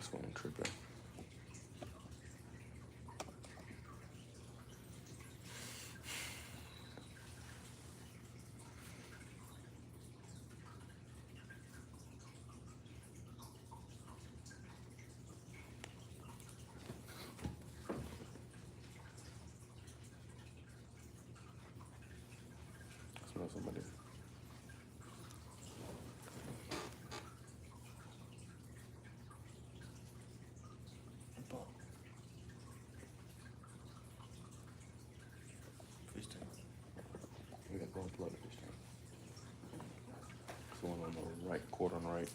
This one tripping. I smell somebody. Fish tank. We got going through the fish tank. This one on the right, quarter on the right.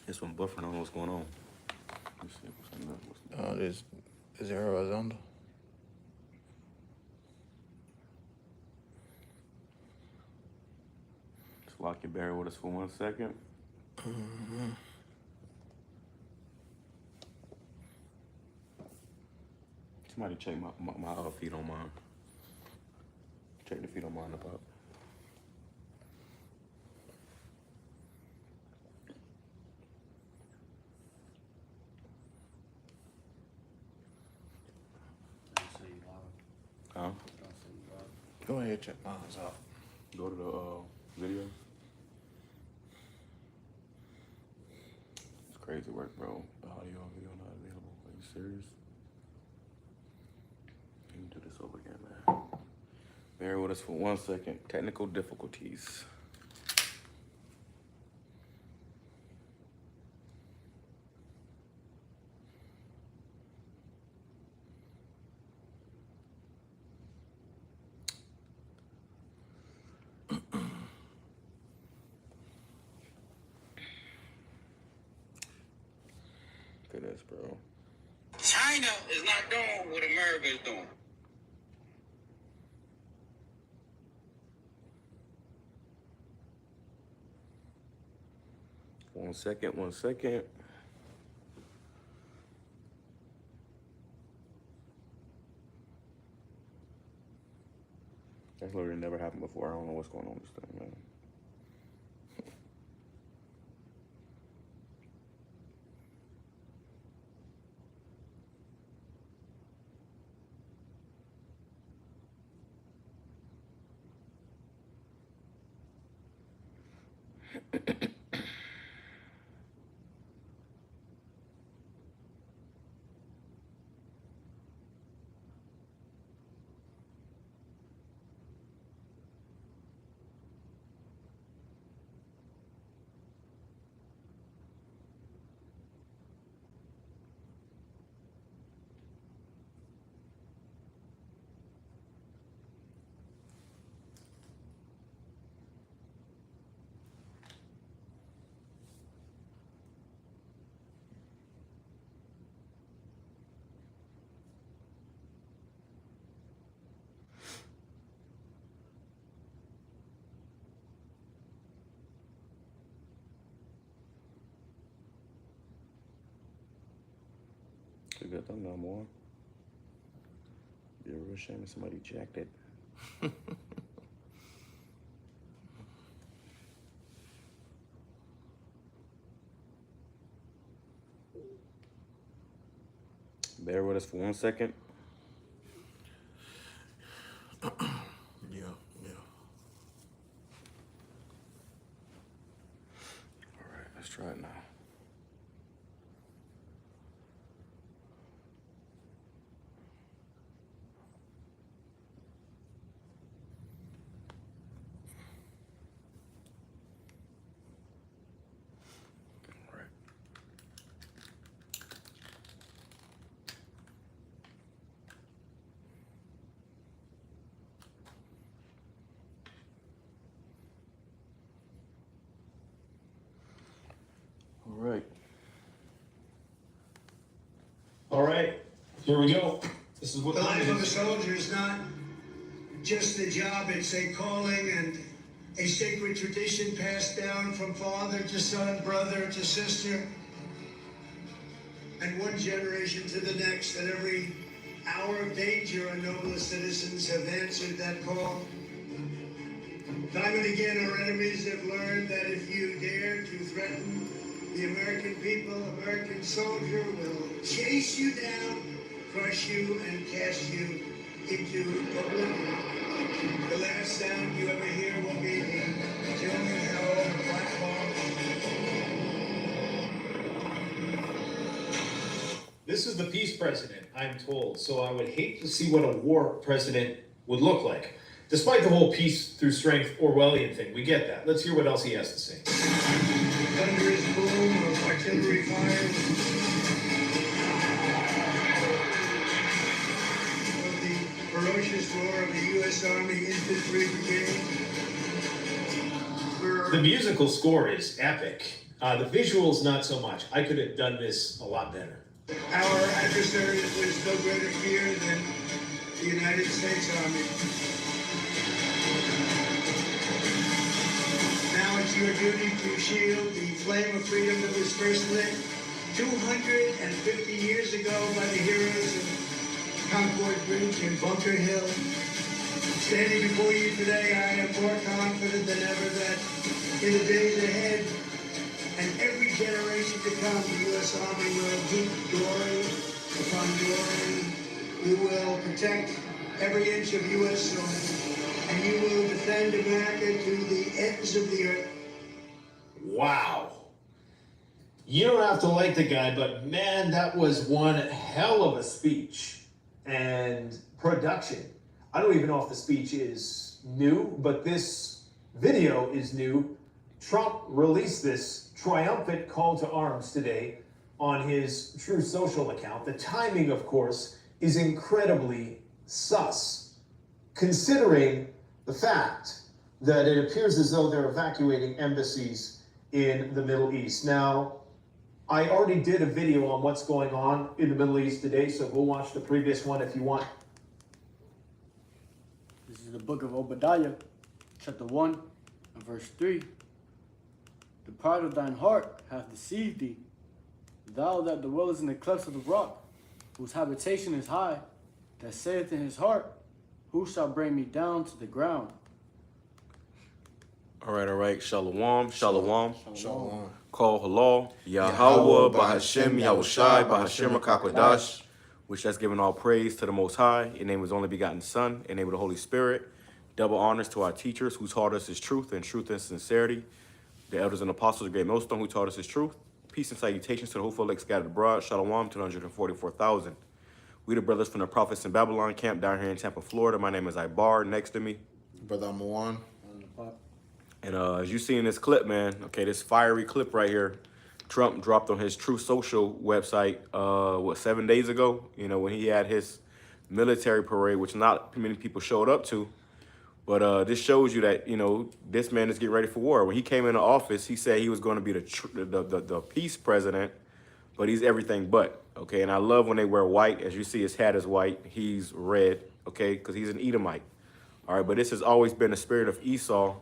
This one buffering. I don't know what's going on. Let's see what's There's Arizona. Just lock your bear with us for 1 second. Somebody check my feet on mine. Check the feet on mine up. Huh? Go ahead, check mine out. Go to the video. It's crazy work, bro. The audio and video not available. Are you serious? Let me do this over again, man. Bear with us for 1 second. Technical difficulties. Look at this, bro. China is not doing what America is doing. One second. That's literally never happened before. I don't know what's going on with this thing, man. It's a good thing no more. Be a real shame if somebody jacked it. Bear with us for 1 second. Yeah. All right, let's try it now. All right, here we go. This is what the life of a soldier is not just a job, it's a calling and a sacred tradition passed down from father to son, brother to sister, and one generation to the next. At every hour of danger, our noblest citizens have answered that call. Time and again, our enemies have learned that if you dare to threaten the American people, American soldier will chase you down, crush you, and cast you into oblivion. The last sound you ever hear will be the killing hell of the black bomb. This is the peace president, I'm told, so I would hate to see what a war president would look like. Despite the whole peace through strength Orwellian thing, we get that. Let's hear what else he has to say. Thunderous boom of artillery fire. Of the ferocious roar of the U.S. Army Infantry Brigade. The musical score is epic. The visuals, not so much. I could have done this a lot better. Our adversaries with no greater fear than the United States Army. Now it's your duty to shield the flame of freedom that was first lit 250 years ago by the heroes of Concord Bridge and Bunker Hill. Standing before you today, I am more confident than ever that in the days ahead and every generation to come, the U.S. Army will heap glory upon glory. We will protect every inch of U.S. soil, and you will defend America to the ends of the earth. Wow. You don't have to like the guy, but man, that was one hell of a speech and production. I don't even know if the speech is new, but this video is new. Trump released this triumphant call to arms today on his Truth Social account. The timing, of course, is incredibly sus, considering the fact that it appears as though they're evacuating embassies in the Middle East. Now, I already did a video on what's going on in the Middle East today, so go watch the previous one if you want. This is the book of Obadiah, chapter 1, and verse 3. The pride of thine heart hath deceived thee, thou that dwellest in the clefts of the rock, whose habitation is high, that saith in his heart, who shall bring me down to the ground? All right. Shalom. Shalom. Call halal. YAHAWAH, BAHASHAM, YAHWASHI, BAHASHAM, QADASH, which has given all praise to the Most High, in name of his only begotten Son, in name of the Holy Spirit. Double honors to our teachers who taught us his truth and sincerity. The elders and apostles of Great Millstone who taught us his truth. Peace and salutations to the hopeful elect scattered abroad. Shalom to the 144,000. We the brothers from the prophets in Babylon camp down here in Tampa, Florida. My name is Ibar. Next to me, Brother Amwan. and as you see in this clip, man, okay, this fiery clip right here, Trump dropped on his Truth Social website, 7 days ago, you know, when he had his military parade, which not many people showed up to. But this shows you that, you know, this man is getting ready for war. When he came into office, he said he was going to be the peace president, but he's everything but, okay? And I love when they wear white. As you see, his hat is white. He's red, okay, because he's an Edomite. All right, but this has always been the spirit of Esau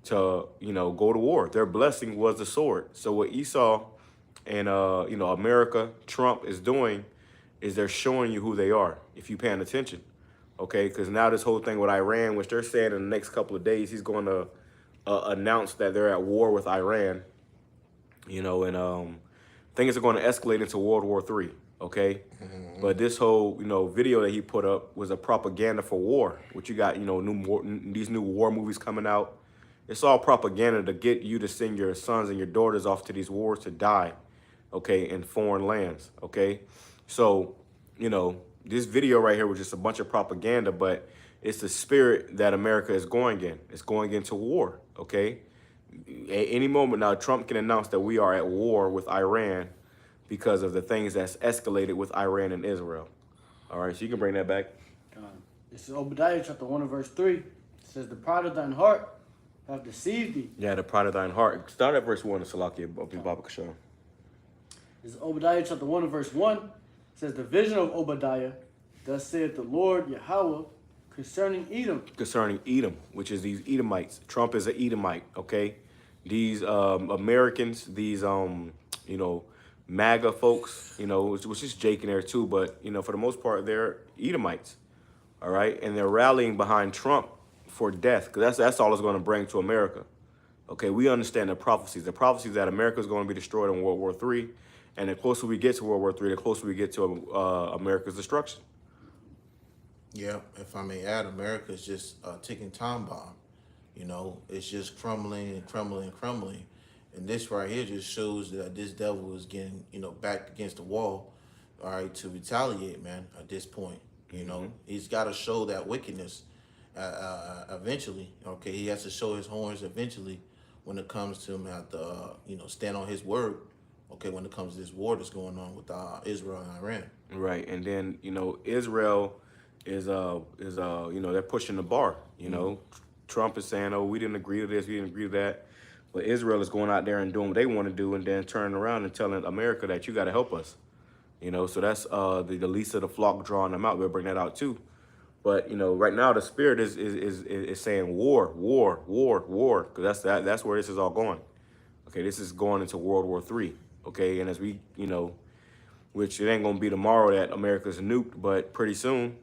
to, you know, go to war. Their blessing was the sword. So what Esau and, you know, America, Trump is doing is they're showing you who they are, if you're paying attention. Okay, because now this whole thing with Iran, which they're saying in the next couple of days, he's going to announce that they're at war with Iran, you know, and things are going to escalate into World War III, okay? But this whole, you know, video that he put up was a propaganda for war, which you got, you know, these new war movies coming out. It's all propaganda to get you to send your sons and your daughters off to these wars to die, okay, in foreign lands, okay? So, you know, this video right here was just a bunch of propaganda, but it's the spirit that America is going in. It's going into war, okay? At any moment now, Trump can announce that we are at war with Iran because of the things that's escalated with Iran and Israel. All right, so you can bring that back. This is Obadiah chapter 1 and verse 3. It says, the pride of thine heart hath deceived thee. Yeah, the pride of thine heart. Start at verse 1 of Salakia Baba Kashan. This is Obadiah chapter 1 and verse 1. It says, the vision of Obadiah, thus saith the Lord Yahawah, concerning Edom. Concerning Edom, which is these Edomites. Trump is an Edomite, okay? These Americans, these, you know, MAGA folks, you know, which is Jake in there too, but, you know, for the most part, they're Edomites, all right? And they're rallying behind Trump for death, because that's all it's going to bring to America. Okay, we understand the prophecies. The prophecies that America is going to be destroyed in World War III, and the closer we get to World War III, the closer we get to America's destruction. Yeah, if I may add, America is just a ticking time bomb. You know, it's just crumbling and crumbling and crumbling. And this right here just shows that this devil is getting, you know, back against the wall, all right, to retaliate, man, at this point. You know, he's got to show that wickedness eventually. Okay, he has to show his horns eventually when it comes to him have to, you know, stand on his word. Okay, when it comes to this war that's going on with Israel and Iran. Right, and then, you know, Israel is you know, they're pushing the bar. You know, Trump is saying, oh, we didn't agree to this, we didn't agree to that. But Israel is going out there and doing what they want to do, and then turning around and telling America that you got to help us. You know, so that's the least of the flock drawing them out. We'll bring that out too. But, you know, right now the spirit is saying war, war, war, war, because that's where this is all going. Okay, this is going into World War III. Okay, and as we, you know, which it ain't gonna be tomorrow that America's nuked, but pretty soon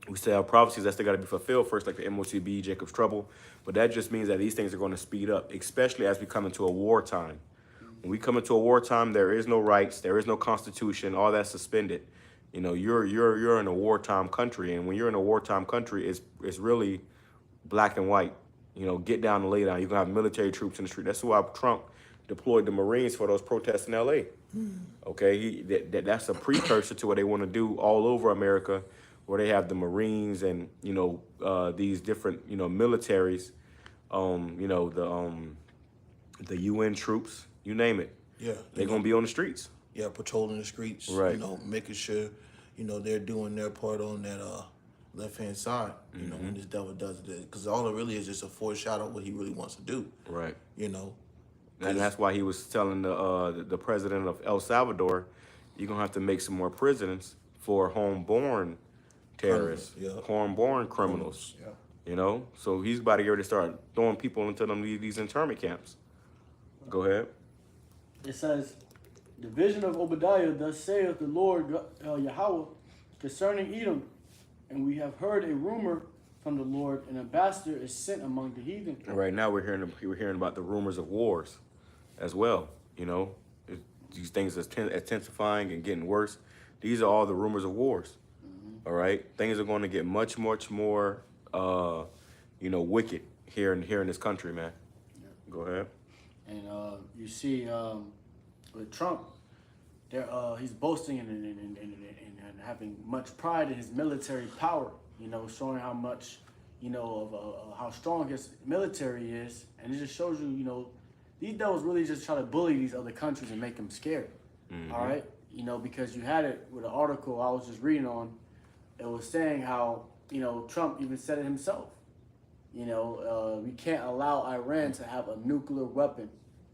we still have prophecies that still got to be fulfilled first, like the MOTB, Jacob's Trouble. But that just means that these things are going to speed up, especially as we come into a wartime. When we come into a wartime, there is no rights, there is no constitution, all that's suspended. You know, you're in a wartime country, and when you're in a wartime country, it's really black and white. You know, get down and lay down. You're gonna have military troops in the street. That's why Trump deployed the Marines for those protests in LA. Okay, that's a precursor to what they want to do all over America, where they have the Marines and, you know, these different, you know, militaries, you know, the UN troops, you name it. Yeah. They're going to be on the streets. Yeah, patrolling the streets, Right. you know, making sure, you know, they're doing their part on that left-hand side, you know, when this devil does it. Because all it really is just a foreshadow of what he really wants to do, Right. you know. And that's why he was telling the president of El Salvador, you're going to have to make some more prisons for homeborn terrorists, Yeah. homeborn criminals. Yeah. You know, so he's about to get ready to start throwing people into these internment camps. Go ahead. It says, the vision of Obadiah, thus saith the Lord Yahawah, concerning Edom, and we have heard a rumor from the Lord, an ambassador is sent among the heathen. And right now we're hearing about the rumors of wars as well. You know, these things are intensifying and getting worse. These are all the rumors of wars. All right, things are going to get much more, you know, wicked here in this country, man. Yeah. Go ahead. And you see with Trump, he's boasting and having much pride in his military power. You know, showing how much, you know, of how strong his military is, and it just shows you, you know, these devils really just try to bully these other countries and make them scared. All right, you know, because you had it with an article I was just reading on. It was saying how, you know, Trump even said it himself. You know, we can't allow Iran to have a nuclear weapon.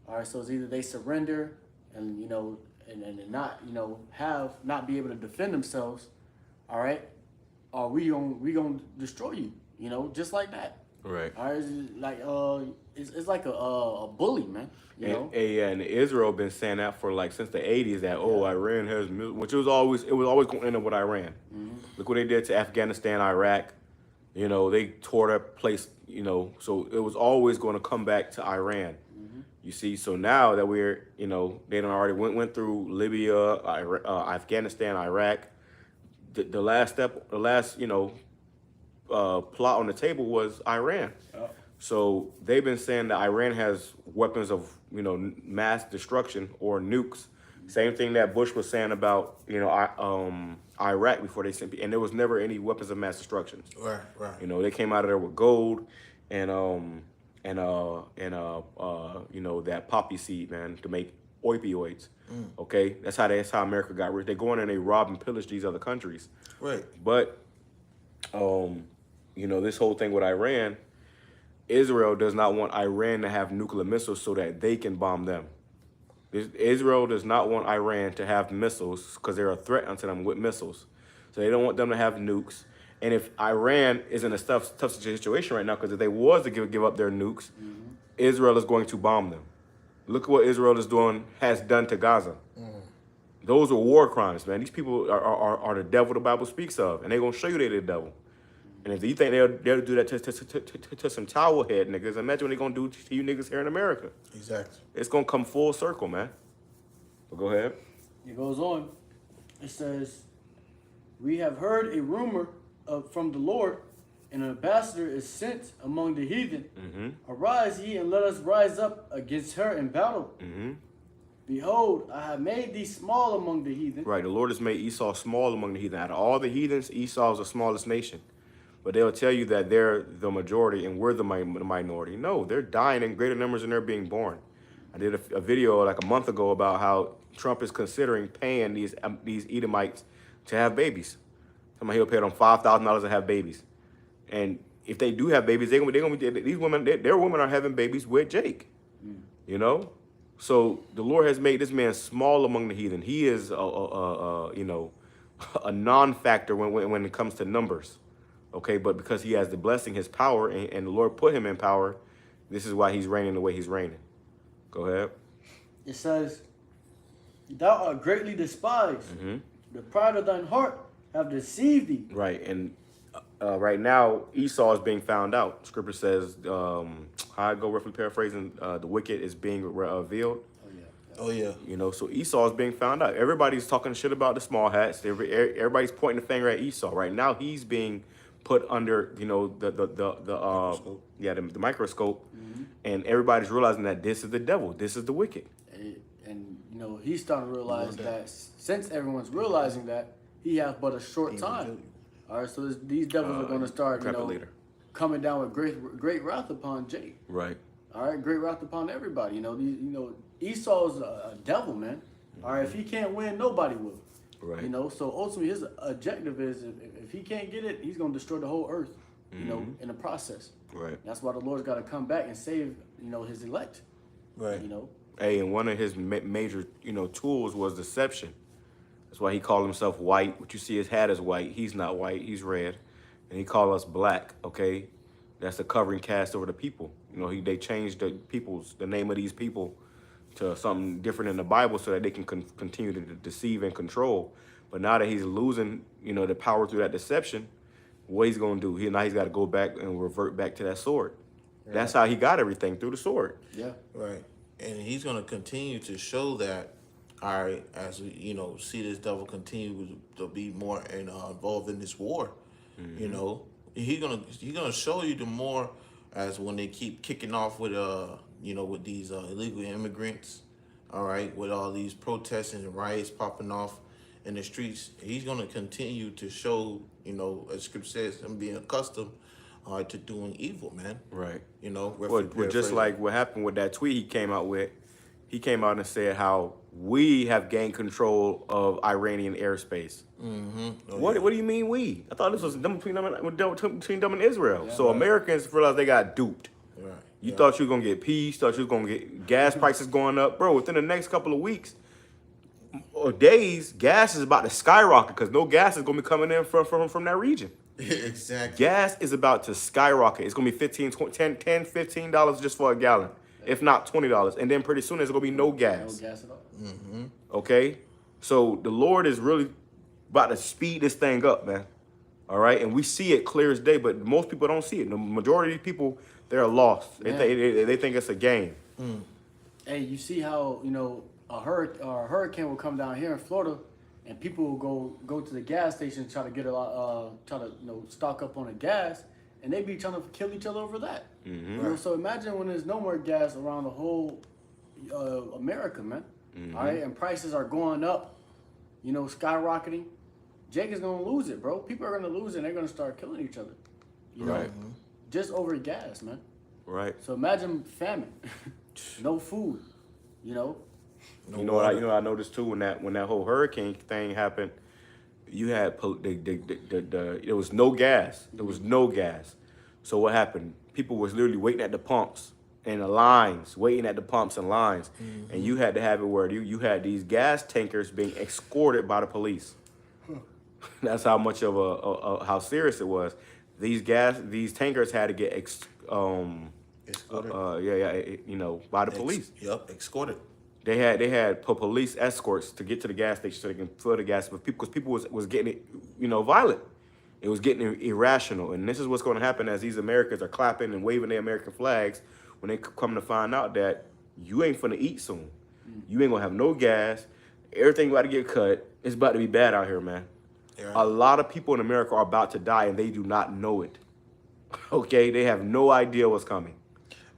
All right, so it's either they surrender and, you know, and not, you know, not be able to defend themselves. All right, or we gonna destroy you. You know, just like that. Right. All right, it's like it's like a bully, man. You know. And Israel been saying that for like since the '80s that Iran has, which it was always going to end up with Iran. Look what they did to Afghanistan, Iraq. You know, they tore that place. You know, so it was always going to come back to Iran. You see, so now that we're, you know, they done already went through Libya, Afghanistan, Iraq. The last step, you know, plot on the table was Iran. So they've been saying that Iran has weapons of, you know, mass destruction or nukes. Same thing that Bush was saying about, you know, Iraq before they sent, and there was never any weapons of mass destruction. Right. You know, they came out of there with gold and you know, that poppy seed, man, to make opioids. Okay, that's how America got rich. They go in and they rob and pillage these other countries. Right. But you know, this whole thing with Iran, Israel does not want Iran to have nuclear missiles so that they can bomb them. Israel does not want Iran to have missiles because they're a threat unto them with missiles. So they don't want them to have nukes. And if Iran is in a tough situation right now, because if they was to give up their nukes, Israel is going to bomb them. Look at what Israel has done to Gaza. Those are war crimes, man. These people are the devil the Bible speaks of, and they're going to show you they're the devil. And if you think they'll do that to some towel head niggas, imagine what they're gonna do to you niggas here in America. Exactly. It's gonna come full circle, man. But go ahead. It goes on. It says, "We have heard a rumor from the Lord, and an ambassador is sent among the heathen. Arise ye and let us rise up against her in battle. Behold, I have made thee small among the heathen." Right, the Lord has made Esau small among the heathen. Out of all the heathens, Esau is the smallest nation. But they'll tell you that they're the majority and we're the minority. No, they're dying in greater numbers than they're being born. I did a video like a month ago about how Trump is considering paying these Edomites to have babies. Somebody he'll pay them $5,000 to have babies. And if they do have babies, they're gonna be these women. Their women are having babies with Jake. You know, so the Lord has made this man small among the heathen. He is you know, a non-factor when it comes to numbers. Okay, but because he has the blessing, his power, and the Lord put him in power, this is why he's reigning the way he's reigning. Go ahead. It says, "Thou art greatly despised. The pride of thine heart have deceived thee." Right, and right now Esau is being found out. Scripture says, I go roughly paraphrasing, the wicked is being revealed. Oh yeah. You know, so Esau is being found out. Everybody's talking shit about the small hats. Everybody's pointing the finger at Esau. Right now, he's being put under, you know, the microscope, and everybody's realizing that this is the devil. This is the wicked. And you know, he's starting to realize that since everyone's realizing that, he has but a short time. All right, so these devils are going to start, you know, coming down with great wrath upon Jake. Right. All right, great wrath upon everybody. You know, Esau's a devil, man. All right, if he can't win, nobody will. Right. You know, so ultimately his objective is if he can't get it, he's going to destroy the whole earth. You know, in the process. Right. That's why the Lord's got to come back and save, you know, his elect. Right. You know. Hey, and one of his major, you know, tools was deception. That's why he called himself white. What you see his hat is white. He's not white. He's red. And he called us black. Okay, that's a covering cast over the people. You know, they changed the name of these people to something different in the Bible so that they can continue to deceive and control. But now that he's losing, you know, the power through that deception, what he's gonna do? Now he's got to go back and revert back to that sword. Right. That's how he got everything, through the sword. Yeah. Right. And he's gonna continue to show that. All right, as we, you know, see this devil continue to be more involved in this war. You know, he's gonna show you the more as when they keep kicking off with you know, with these illegal immigrants. All right, with all these protests and riots popping off in the streets, he's gonna continue to show, you know, as Scripture says, him being accustomed to doing evil, man. Right. You know, well, just like what happened with that tweet he came out with. He came out and said how we have gained control of Iranian airspace. What do you mean we? I thought this was between them and Israel. Yeah, so right. Americans realized they got duped. Right. You thought you were going to get peace, thought you was going to get gas prices going up. Bro, within the next couple of weeks or days, gas is about to skyrocket because no gas is going to be coming in from that region. Exactly. Gas is about to skyrocket. It's going to be $15 just for a gallon. If not $20, and then pretty soon there's gonna be no gas. No gas at all. Okay, so the Lord is really about to speed this thing up, man. All right, and we see it clear as day, but most people don't see it. The majority of people, they're lost. They think it's a game. Hey, you see how, you know, a hurricane will come down here in Florida, and people will go to the gas station and try to get you know, stock up on the gas. And they be trying to kill each other over that. You know, so imagine when there's no more gas around the whole America, man. All right, and prices are going up, you know, skyrocketing. Jake is gonna lose it, bro. People are gonna lose it and they're gonna start killing each other. You know, just over gas, man. Right. So imagine famine, no food, you know. You know what I noticed too when that whole hurricane thing happened. You had there was no gas. There was no gas. So what happened? People was literally waiting at the pumps and the lines, waiting at the pumps and lines, and you had to have it where you had these gas tankers being escorted by the police. That's how much of how serious it was. These tankers had to get escorted. You know, by the police. Escorted. They had police escorts to get to the gas station so they can fill the gas, but because people was getting it, you know, violent. It was getting irrational. And this is what's going to happen as these Americans are clapping and waving their American flags when they come to find out that you ain't finna eat soon. You ain't gonna have no gas. Everything about to get cut. It's about to be bad out here, man. Yeah. A lot of people in America are about to die and they do not know it. Okay, they have no idea what's coming.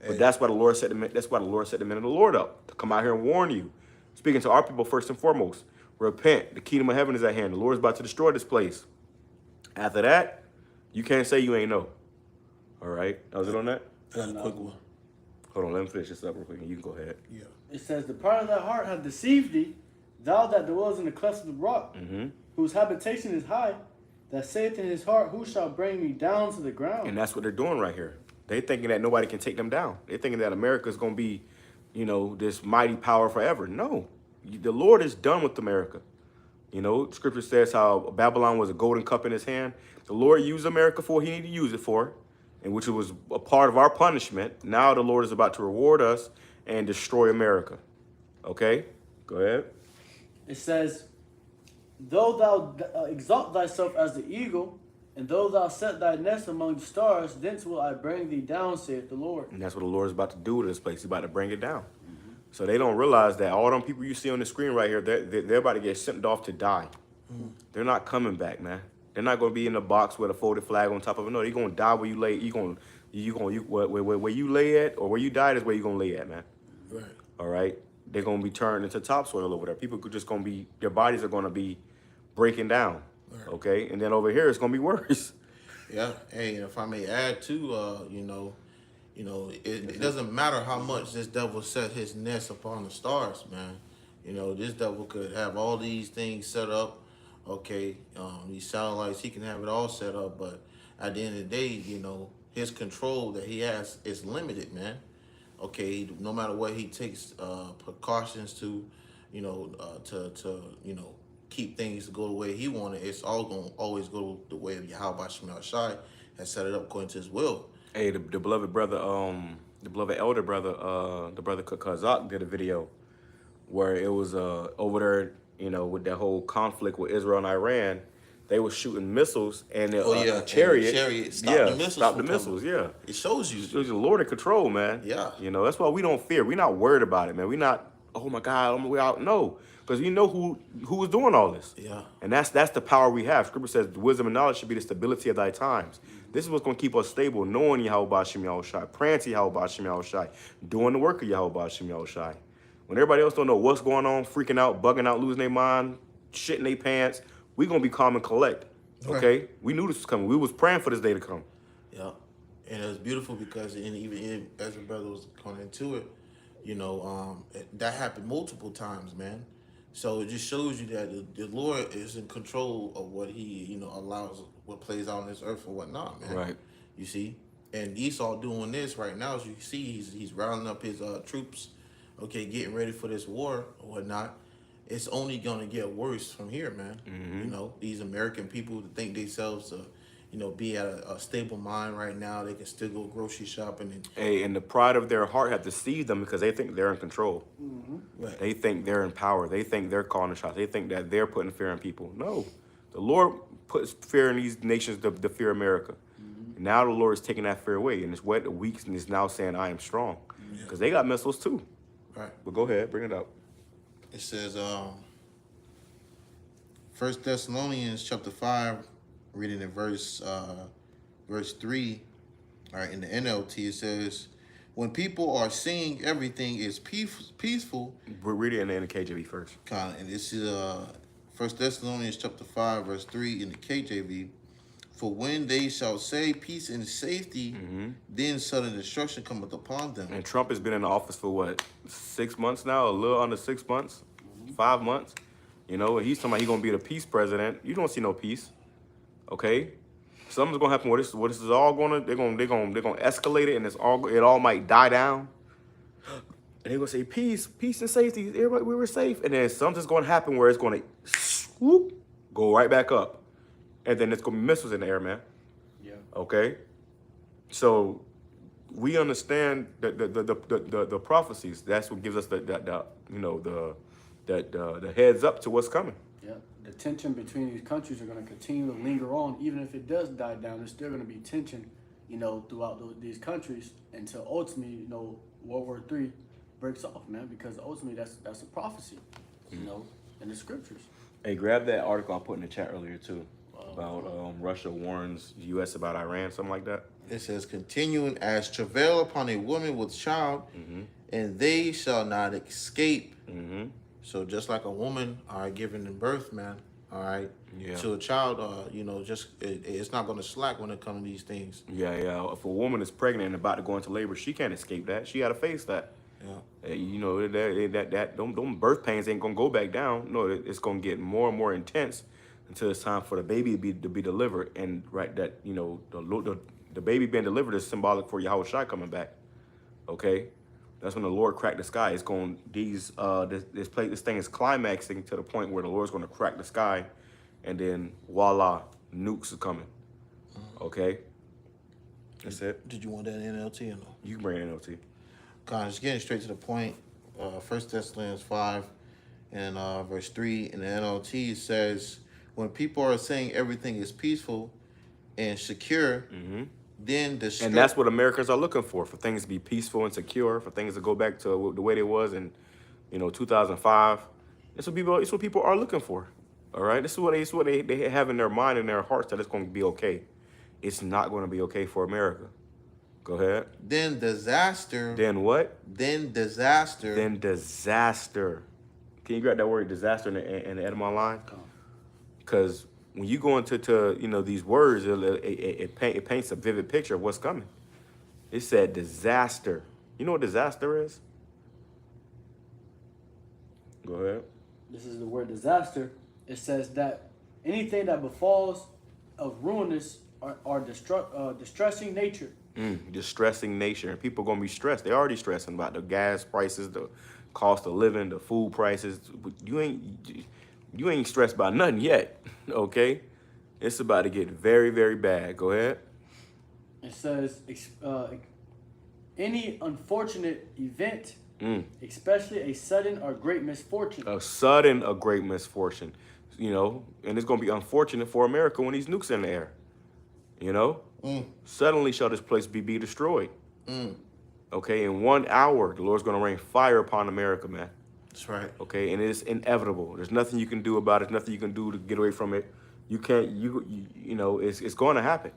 But that's why the Lord set the men of the Lord up to come out here and warn you. Speaking to our people first and foremost, repent. The kingdom of heaven is at hand. The Lord is about to destroy this place. After that, you can't say you ain't know. All right, that was it on that. I got a quick one. Hold on, let me finish this up real quick, and you can go ahead. Yeah. It says, the pride of thy heart hath deceived thee, thou that dwellest in the clefts of the rock, whose habitation is high, that saith in his heart, who shall bring me down to the ground? And that's what they're doing right here. They thinking that nobody can take them down. They're thinking that America is going to be, you know, this mighty power forever. No, the Lord is done with America. You know, Scripture says how Babylon was a golden cup in his hand. The Lord used America for what he needed to use it for, and which was a part of our punishment. Now the Lord is about to reward us and destroy America. Okay, go ahead. It says, though thou exalt thyself as the eagle, and though thou set thy nest among the stars, thence will I bring thee down, saith the Lord. And that's what the Lord is about to do to this place. He's about to bring it down. So they don't realize that all them people you see on the screen right here, they're about to get sent off to die. They're not coming back, man. They're not going to be in a box with a folded flag on top of it. No, they're going to die where you lay. Where you lay at or where you died is where you're going to lay at, man. Right. All right? They're going to be turned into topsoil over there. People could just going to be, their bodies are going to be breaking down. Right. Okay? And then over here, it's going to be worse. Yeah. Hey, if I may add too, it doesn't matter how much this devil set his nest upon the stars, man. You know, this devil could have all these things set up. Okay, these satellites, he can have it all set up, but at the end of the day, you know, his control that he has is limited, man. Okay, no matter what he takes precautions to, keep things to go the way he wanted, it's all going to always go the way of YAHAWASHI has set it up according to his will. Hey, the beloved brother, the beloved elder brother, the brother Kazak did a video where it was over there, you know, with that whole conflict with Israel and Iran. They were shooting missiles and a chariot stopped the missiles. Yeah, it shows you. It shows you the Lord in control, man. Yeah, you know that's why we don't fear. We're not worried about it, man. We're not. Oh my God, we out. No, because we know who was doing all this. Yeah, and that's the power we have. Scripture says wisdom and knowledge should be the stability of thy times. This is what's going to keep us stable, knowing YAHAWASHI, YAHAWASHI, praying to YAHAWASHI, YAHAWASHI, doing the work of YAHAWASHI, YAHAWASHI. When everybody else don't know what's going on, freaking out, bugging out, losing their mind, shitting their pants, we're going to be calm and collect, okay? Right. We knew this was coming. We was praying for this day to come. Yeah, and it was beautiful because even as the brother was going into it, you know, that happened multiple times, man. So it just shows you that the Lord is in control of what he, you know, allows, what plays out on this earth or whatnot, man. Right. You see? And Esau doing this right now, as you see, he's rounding up his troops, okay, getting ready for this war or whatnot. It's only going to get worse from here, man. You know, these American people think themselves to, you know, be at a stable mind right now. They can still go grocery shopping. And the pride of their heart have deceived them because they think they're in control. Right. They think they're in power. They think they're calling the shots. They think that they're putting fear in people. No, the Lord puts fear in these nations to fear America. And now the Lord is taking that fear away. And it's what the weak is now saying, I am strong. Because they got missiles too. Right. But go ahead, bring it up. It says, 1 Thessalonians chapter 5, reading in verse 3, all right, in the NLT, it says, when people are seeing everything is peaceful. We're reading it in the KJV first. And this is 1 Thessalonians chapter 5, verse 3 in the KJV. For when they shall say peace and safety, then sudden destruction cometh upon them. And Trump has been in the office for what, 6 months now? A little under 6 months, 5 months. You know, he's talking about he's gonna be the peace president. You don't see no peace. Okay, something's gonna happen. What this is all gonna they're gonna escalate it, and it all might die down. And they're gonna say peace and safety. Everybody, we were safe. And then something's gonna happen where it's gonna swoop, go right back up. And then it's gonna be missiles in the air, man. Yeah. Okay. So we understand the prophecies. That's what gives us the heads up to what's coming. Yeah. the tension between these countries are going to continue to linger on. Even if it does die down, there's still going to be tension, you know, throughout these countries until ultimately, you know, World War III breaks off, man. Because ultimately, that's a prophecy, you know, in the scriptures. Hey, grab that article I put in the chat earlier too about Russia warns U.S. about Iran, something like that. It says, continuing as travail upon a woman with child, and they shall not escape. So just like a woman, all right, giving birth, man, all right, to a child, you know, just it's not going to slack when it comes to these things. Yeah. If a woman is pregnant and about to go into labor, she can't escape that. She got to face that. Yeah. You know, them birth pains ain't gonna go back down. No, it's gonna get more and more intense until it's time for the baby to be delivered. And right, that, you know, the baby being delivered is symbolic for YAHAWASHI coming back. Okay, that's when the Lord cracked the sky. It's going this thing is climaxing to the point where the Lord's going to crack the sky, and then voila, nukes are coming. Okay, that's it. Did you want that NLT or no? You can bring NLT. Just getting straight to the point. 1 Thessalonians 5 and verse 3 in the NLT says, when people are saying everything is peaceful and secure, then the and that's what Americans are looking for things to be peaceful and secure, for things to go back to the way they was in, you know, 2005. It's what people are looking for. All right, this is what they have in their mind and their hearts, that it's going to be okay. It's not going to be okay for America. Go ahead. Then disaster. Then what? Then disaster. Then disaster. Can you grab that word disaster in the etymology line? Because when you go into you know, these words, it paints a vivid picture of what's coming. It said disaster. You know what disaster is? Go ahead. This is the word disaster. It says that anything that befalls of ruinous or distressing nature. Distressing nature. And people going to be stressed. They're already stressing about the gas prices, the cost of living, the food prices. You ain't stressed about nothing yet, okay? It's about to get very, very bad. Go ahead. It says any unfortunate event, especially a sudden or great misfortune. A sudden, a great misfortune, you know, and it's going to be unfortunate for America when these nukes in the air, you know? Suddenly shall this place be destroyed. Okay, in 1 hour, the Lord's going to rain fire upon America, man. That's right. Okay, and it's inevitable. There's nothing you can do about it. There's nothing you can do to get away from it. You can't, you know, it's going to happen.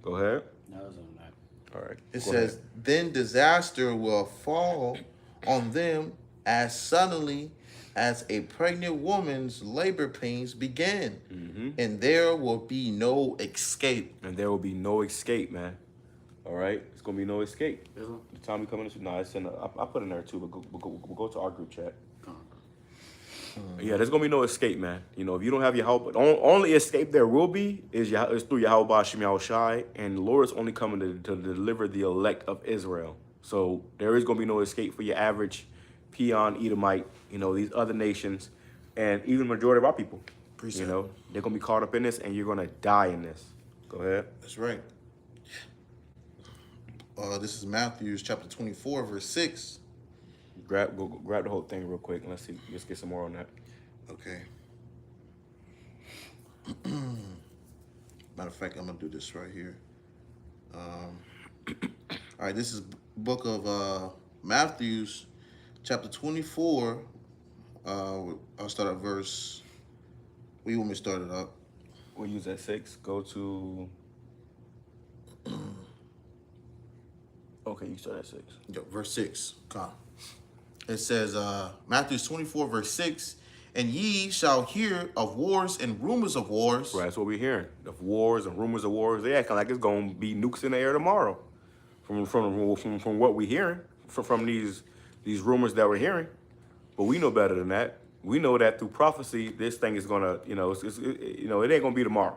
Go ahead. No, it was on that. All right. It says, then disaster will fall on them as suddenly as a pregnant woman's labor pains begin, and there will be no escape. And there will be no escape, man. All right, it's gonna be no escape. This one? The time we come into, no, it's in. I put in there too, but we'll go to our group chat. Yeah, there's gonna be no escape, man. You know, if you don't have your help, but only escape there will be is through YAHAWASHI, and the Lord is only coming to deliver the elect of Israel. So there is gonna be no escape for your average peon, Edomite, you know, these other nations, and even the majority of our people. You know, they're gonna be caught up in this, and you're gonna die in this. Go ahead. That's right. This is Matthew chapter 24, verse 6. Grab the whole thing real quick, and let's get some more on that. Okay. Matter of fact, I'm gonna do this right here. All right, this is book of Matthew's chapter 24. I'll start at verse. Where you want me to start it up? We'll use that 6. Go to. Okay, you start at 6. Yeah, verse 6. Come. It says, Matthew 24, verse 6, and ye shall hear of wars and rumors of wars. Right, that's what we're hearing. Of wars and rumors of wars. They acting like it's gonna be nukes in the air tomorrow. From what we're hearing, from these rumors that we're hearing. But we know better than that. We know that through prophecy, this thing is gonna, you know, it ain't gonna be tomorrow,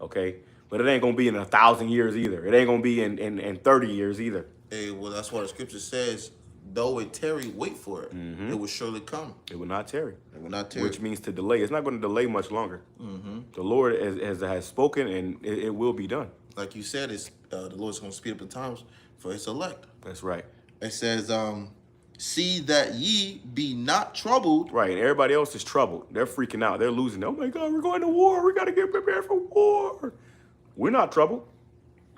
okay? But it ain't gonna be in 1,000 years either. It ain't gonna be in 30 years either. Hey, well, that's what the scripture says. Though it tarry, wait for it. It will surely come. It will not tarry. It will not tarry. Which means to delay. It's not going to delay much longer. The Lord has spoken, and it will be done. Like you said, it's the Lord's going to speed up the times for his elect. That's right. It says, See that ye be not troubled. Right, and everybody else is troubled. They're freaking out. They're losing. Oh my God, we're going to war. We got to get prepared for war. We're not troubled.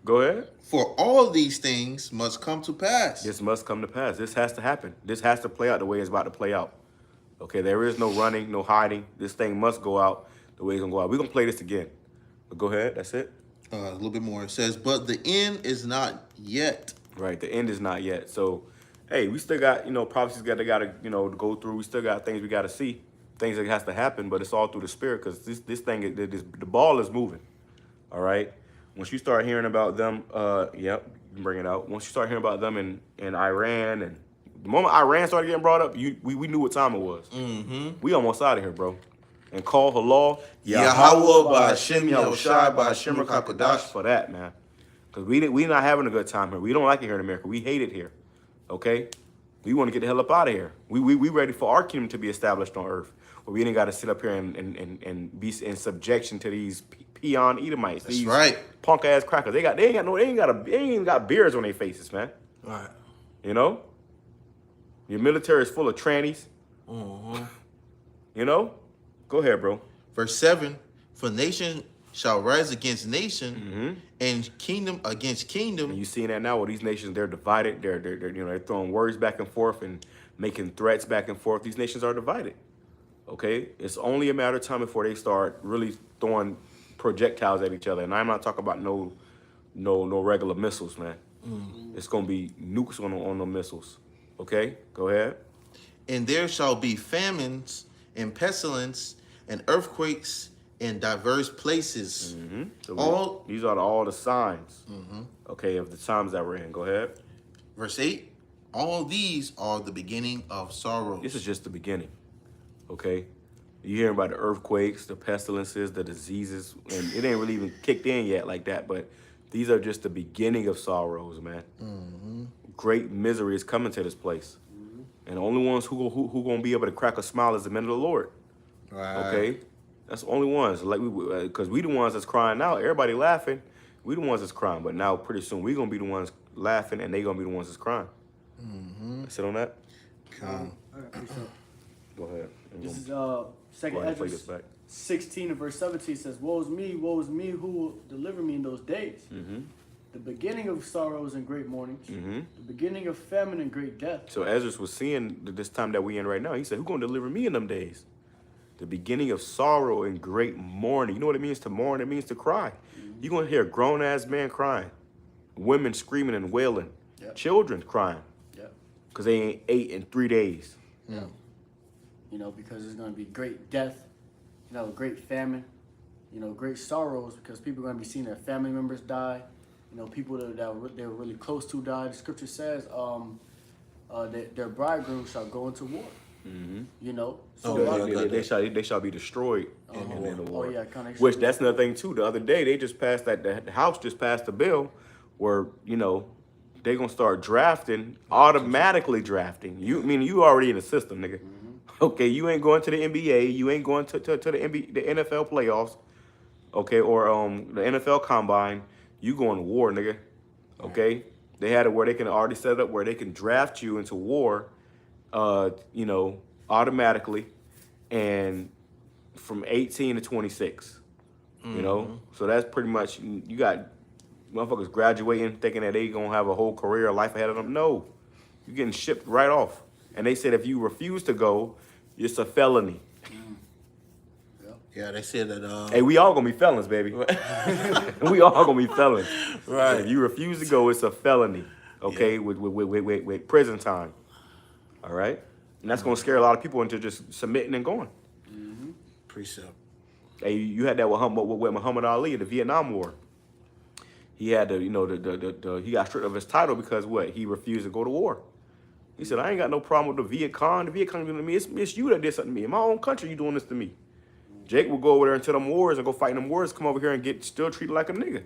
Go ahead. For all these things must come to pass. This must come to pass. This has to happen. This has to play out the way it's about to play out. Okay, there is no running, no hiding. This thing must go out the way it's going to go out. We're going to play this again. But go ahead. That's it. A little bit more. It says, but the end is not yet. Right, the end is not yet. So, hey, we still got, prophecies got to, go through. We still got things we got to see, things that has to happen, but it's all through the Spirit because this thing, the ball is moving. All right. Once you start hearing about them, yep, you can bring it out. Once you start hearing about them in Iran, and the moment Iran started getting brought up, we knew what time it was. We almost out of here, bro. And call halal, Yahawah, BAHASHAM, YAHAWASHI, BAHASHAM, QADASH for that, man. Because we not having a good time here. We don't like it here in America. We hate it here. Okay? We want to get the hell up out of here. We ready for our kingdom to be established on earth. But we ain't got to sit up here and be in subjection to these peon Edomites. That's these right. Punk ass crackers. They ain't even got beards on their faces, man. Right. You know? Your military is full of trannies. You know? Go ahead, bro. Verse 7, for nation shall rise against nation, and kingdom against kingdom. And you seeing that now? Well, these nations, they're divided. They're throwing words back and forth and making threats back and forth. These nations are divided. Okay? It's only a matter of time before they start really throwing projectiles at each other. And I'm not talking about no regular missiles, man. It's gonna be nukes on the missiles. Okay? Go ahead. And there shall be famines and pestilence and earthquakes in diverse places. So these are all the signs, okay, of the times that we're in. Go ahead. Verse 8, all these are the beginning of sorrows. This is just the beginning, okay? You hearing about the earthquakes, the pestilences, the diseases, and it ain't really even kicked in yet like that, but these are just the beginning of sorrows, man. Great misery is coming to this place. And the only ones who gonna be able to crack a smile is the men of the Lord. Right. Okay? That's the only ones. Like because we the ones that's crying now. Everybody laughing. We the ones that's crying. But now pretty soon we gonna be the ones laughing and they gonna be the ones that's crying. Sit on that. All right, peace out. Go ahead. This is Go second ahead and play this Ezra back. 16 and verse 17 says, woe is me, who will deliver me in those days? The beginning of sorrows and great mournings, the beginning of famine and great death. So Ezra was seeing this time that we in right now. He said, who's gonna deliver me in them days? The beginning of sorrow and great mourning. You know what it means to mourn? It means to cry. You're gonna hear a grown-ass man crying, women screaming and wailing, children crying, because they ain't ate in 3 days. You know, because there's going to be great death, great famine, great sorrows, because people are going to be seeing their family members die. People that they were really close to die. The scripture says their bridegroom shall go into war. So They shall be destroyed in the war. Oh, yeah, kind of. Which that's another thing too. The other day they just passed the House just passed a bill where they're gonna start drafting, automatically drafting. You already in the system, nigga. Okay, you ain't going to the NBA, you ain't going to the NFL playoffs, okay, or the NFL combine. You going to war, nigga. Okay, they had it where they can already set it up where they can draft you into war, automatically, and from 18 to 26. So that's pretty much, you got motherfuckers graduating thinking that they gonna have a whole career life ahead of them. No, you're getting shipped right off. And they said if you refuse to go, it's a felony. Yeah, they said that. Hey, we all gonna be felons, baby. We all gonna be felons. Right. If you refuse to go, it's a felony. Okay, with prison time. All right, and that's gonna scare a lot of people into just submitting and going. Precept. Hey, you had that with Muhammad Ali in the Vietnam War. He had to, he got stripped of his title because what? He refused to go to war. He said, I ain't got no problem with the Viet Cong. The Viet Cong doing to me. It's you that did something to me. In my own country, you doing this to me. Jake will go over there into them wars and go fight in them wars, come over here and get still treated like a nigga.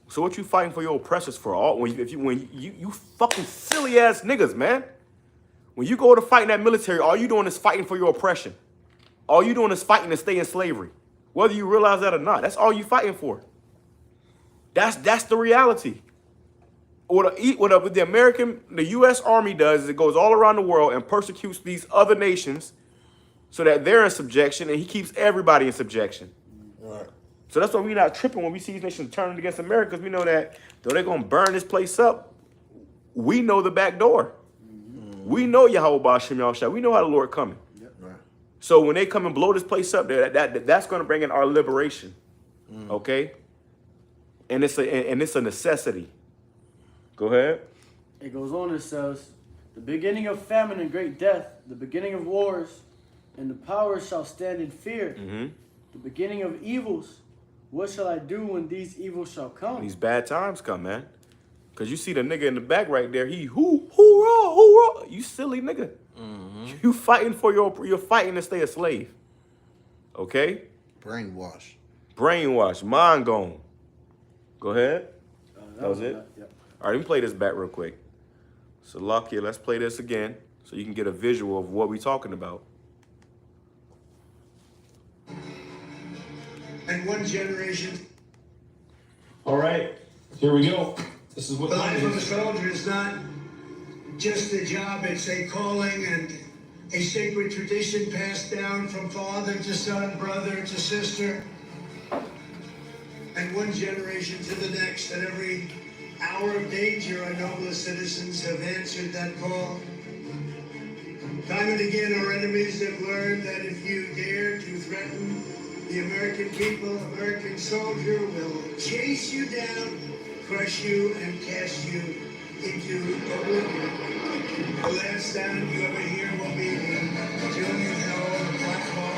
So what you fighting for your oppressors for? When you fucking silly ass niggas, man. When you go to fight in that military, all you doing is fighting for your oppression. All you doing is fighting to stay in slavery. Whether you realize that or not, that's all you fighting for. That's the reality. what the U.S. Army does is it goes all around the world and persecutes these other nations so that they're in subjection, and he keeps everybody in subjection. Right. So that's why we're not tripping when we see these nations turning against America, because we know that though they're going to burn this place up, we know the back door. We know Yahawah BAHASHAM YAHAWASHI. We know how the Lord coming. Right. So when they come and blow this place up, that's going to bring in our liberation. Okay? And it's a necessity. Go ahead. It goes on and says, the beginning of famine and great death, the beginning of wars, and the powers shall stand in fear. The beginning of evils. What shall I do when these evils shall come? These bad times come, man. Because you see the nigga in the back right there. He hoorah. You silly nigga. You fighting you're fighting to stay a slave. Okay? Brainwash. Mind gone. Go ahead. That was it? Yep. All right, let me play this back real quick. So, Lakia, let's play this again so you can get a visual of what we're talking about. And one generation. All right, here we go. This is what The life of a time soldier is not just a job, it's a calling and a sacred tradition passed down from father to son, brother to sister, and one generation to the next. At every hour of danger, our noblest citizens have answered that call. Time and again, our enemies have learned that if you dare to threaten the American people, American soldier will chase you down, crush you, and cast you into oblivion. The last sound you ever hear will be the tune of hell, the black hole.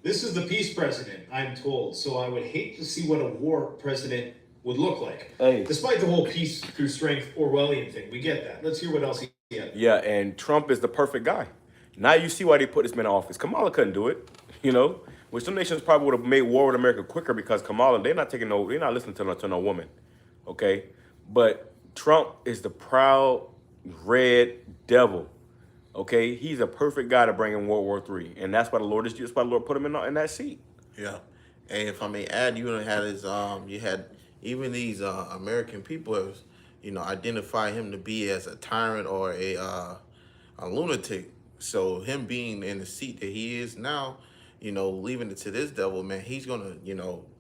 This is the peace president, I'm told, so I would hate to see what a war president would look like. Hey. Despite the whole peace through strength Orwellian thing, we get that. Let's hear what else he had. Yeah, and Trump is the perfect guy. Now you see why they put this man in office. Kamala couldn't do it, you know? Which some nations probably would have made war with America quicker because Kamala, they're not listening to no woman, okay? But Trump is the proud red devil, okay? He's a perfect guy to bring in World War III, and that's why the Lord put him in that seat. Yeah. And if I may add, you had you had even these American people have, identify him to be as a tyrant or a lunatic. So him being in the seat that he is now, leaving it to this devil, man, he's gonna,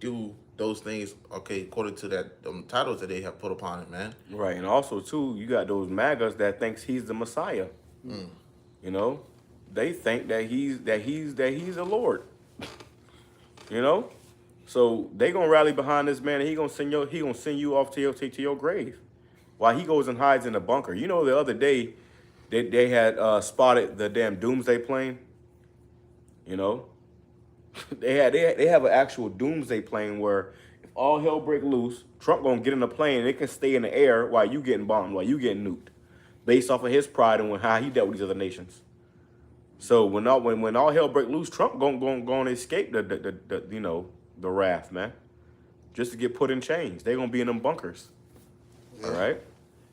do those things, okay, according to that titles that they have put upon it, man. Right, and also too, you got those MAGAs that thinks he's the Messiah. They think that he's the Lord. So they gonna rally behind this man, and he gonna send you off to your grave, while he goes and hides in a bunker. The other day, they had spotted the damn doomsday plane. They have an actual doomsday plane where if all hell break loose, Trump gonna get in the plane and it can stay in the air while you getting bombed, while you getting nuked, based off of his pride and how he dealt with these other nations. So when all hell break loose, Trump gonna escape the wrath, man, just to get put in chains. They gonna be in them bunkers. Yeah. All right.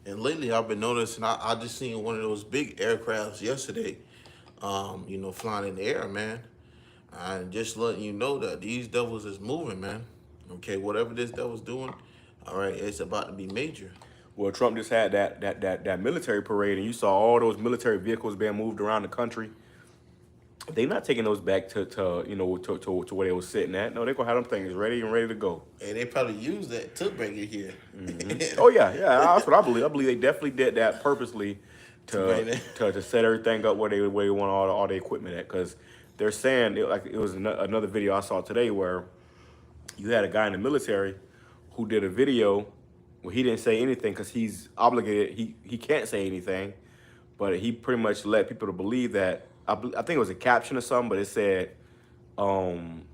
And lately, I've been noticing. I just seen one of those big aircrafts yesterday. Flying in the air, man. And just letting you know that these devils is moving, man. Okay, whatever this devil's doing, all right, it's about to be major. Well, Trump just had that military parade, and you saw all those military vehicles being moved around the country. They're not taking those back to where they was sitting at. No, they're gonna have them things ready to go. And they probably used that to bring it here. Oh yeah, that's what I believe. I believe they definitely did that purposely to set everything up where they want all the equipment at. Because they're saying it was another video I saw today where you had a guy in the military who did a video where he didn't say anything because he's obligated. He can't say anything, but he pretty much let people to believe that. I think it was a caption or something, but it said something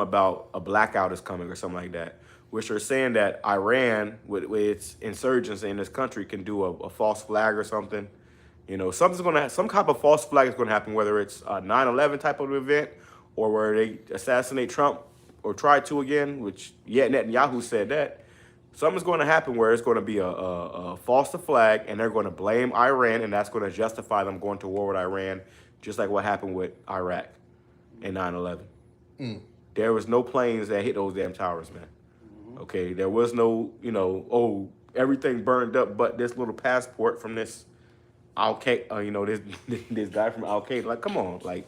about a blackout is coming or something like that, which are saying that Iran, with its insurgents in this country, can do a false flag or something. Some type of false flag is going to happen, whether it's a 9/11 type of event or where they assassinate Trump or try to again, which Netanyahu said that. Something's going to happen where it's going to be a false flag, and they're going to blame Iran, and that's going to justify them going to war with Iran, just like what happened with Iraq in 9/11. there was no planes that hit those damn towers, man. Okay, there was no, oh, everything burned up but this little passport from this Al-Qaeda, this guy from Al-Qaeda. Like, come on, like,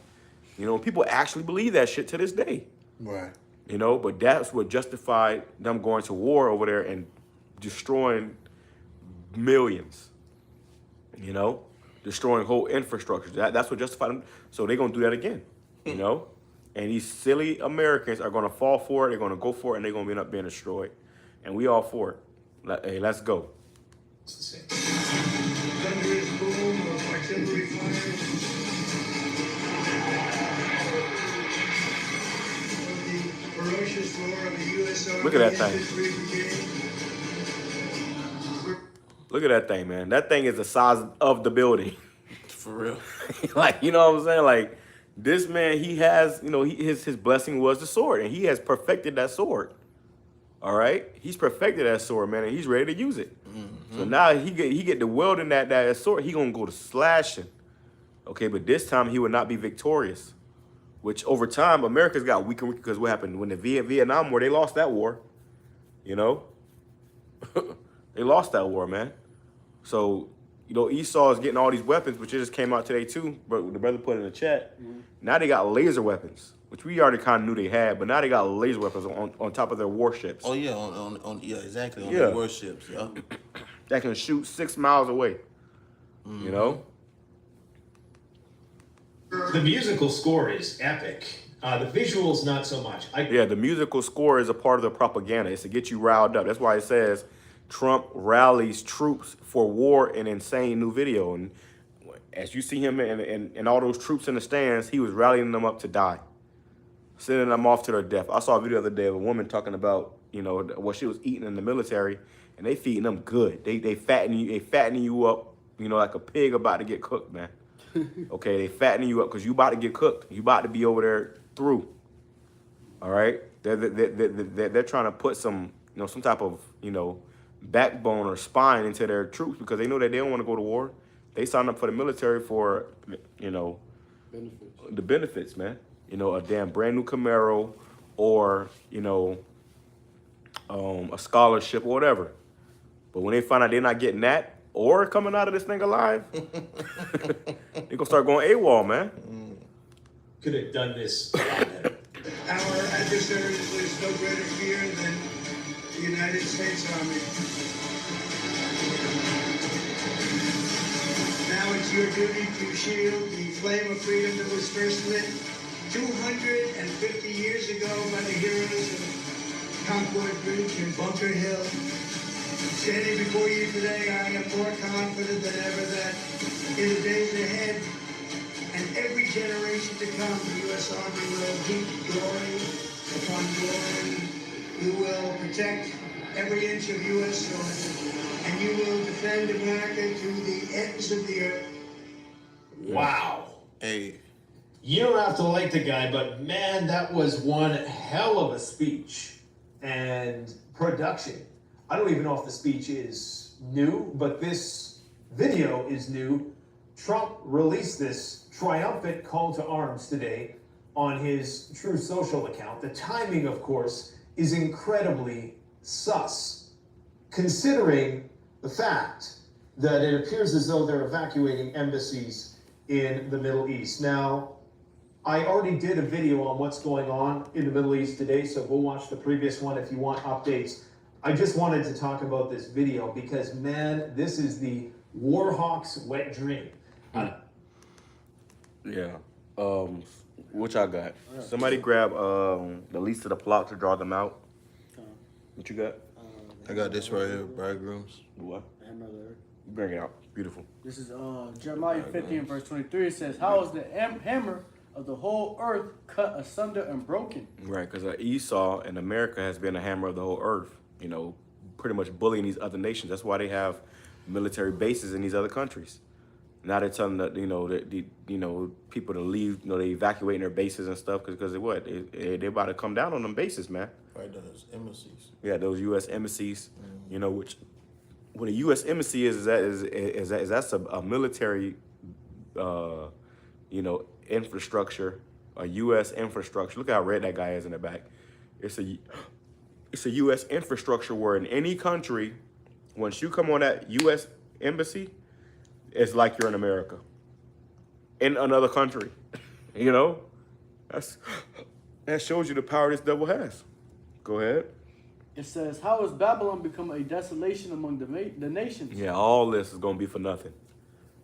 people actually believe that shit to this day. Right. But that's what justified them going to war over there and destroying millions, destroying whole infrastructure. That's what justified them. So they're going to do that again, And these silly Americans are going to fall for it. They're going to go for it, and they're going to end up being destroyed. And we all for it. Hey, let's go. Thunderous boom of artillery fire. The ferocious roar of the U.S. Army. Look at that thing. Infantry Brigade. Look at that thing, man. That thing is the size of the building. For real. Like, you know what I'm saying? Like, this man, he has, his blessing was the sword, and he has perfected that sword. All right? He's perfected that sword, man, and he's ready to use it. So now he get the wielding that sword, he gonna go to slashing. Okay, but this time he would not be victorious. Which over time, America's got weaker because what happened when the Vietnam War, they lost that war. They lost that war, man. So, Esau is getting all these weapons, which just came out today too, but the brother put in the chat. Now they got laser weapons, which we already kind of knew they had, but now they got laser weapons on top of their warships. Oh yeah, yeah, exactly. On Yeah. the warships, yeah. That can shoot 6 miles away. The musical score is epic. The visuals, not so much. Yeah, the musical score is a part of the propaganda. It's to get you riled up. That's why it says Trump rallies troops for war in insane new video. And as you see him and all those troops in the stands, he was rallying them up to die, sending them off to their death. I saw a video the other day of a woman talking about, what she was eating in the military, and they feeding them good. They fattening you up, like a pig about to get cooked, man. Okay, they fattening you up because you about to get cooked. You about to be over there through. All right, they're trying to put some type of backbone or spine into their troops because they know that they don't want to go to war. They signed up for the military for the benefits, man. A damn brand new Camaro or a scholarship or whatever. But when they find out they're not getting that or coming out of this thing alive, they're gonna start going AWOL, man. Could have done this. Our adversaries lose no greater fear than the United States Army. Now it's your duty to shield the flame of freedom that was first lit 250 years ago by the heroes of Concord Bridge and Bunker Hill. Standing before you today, I am more confident than ever that in the days ahead and every generation to come, the U.S. Army will heap glory upon glory. You will protect every inch of U.S. soil, and you will defend America to the ends of the earth. Wow. Hey. You don't have to like the guy, but man, that was one hell of a speech and production. I don't even know if the speech is new, but this video is new. Trump released this triumphant call to arms today on his True Social account. The timing, of course, is incredibly sus, considering the fact that it appears as though they're evacuating embassies in the Middle East. Now, I already did a video on what's going on in the Middle East today, so go watch the previous one if you want updates. I just wanted to talk about this video because, man, this is the Warhawk's wet dream. Yeah. What y'all got? Somebody grab the least of the plot to draw them out. What you got? I got this right here, bridegrooms. What? Bring it out. Beautiful. This is Jeremiah 50 and verse 23. It says, "How is the hammer of the whole earth cut asunder and broken?" Right, because Esau in America has been a hammer of the whole earth. Pretty much bullying these other nations. That's why they have military bases in these other countries. Now they're telling that people to leave. They're evacuating their bases and stuff because they're about to come down on them bases, man. Right, those embassies. Yeah, those U.S. embassies. Which what a U.S. embassy is that's a military infrastructure a U.S. infrastructure. Look how red that guy is in the back. It's a U.S. infrastructure where in any country, once you come on that U.S. embassy, it's like you're in America, in another country. You know, that shows you the power this devil has. Go ahead. It says, how has Babylon become a desolation among the nations? Yeah, all this is going to be for nothing.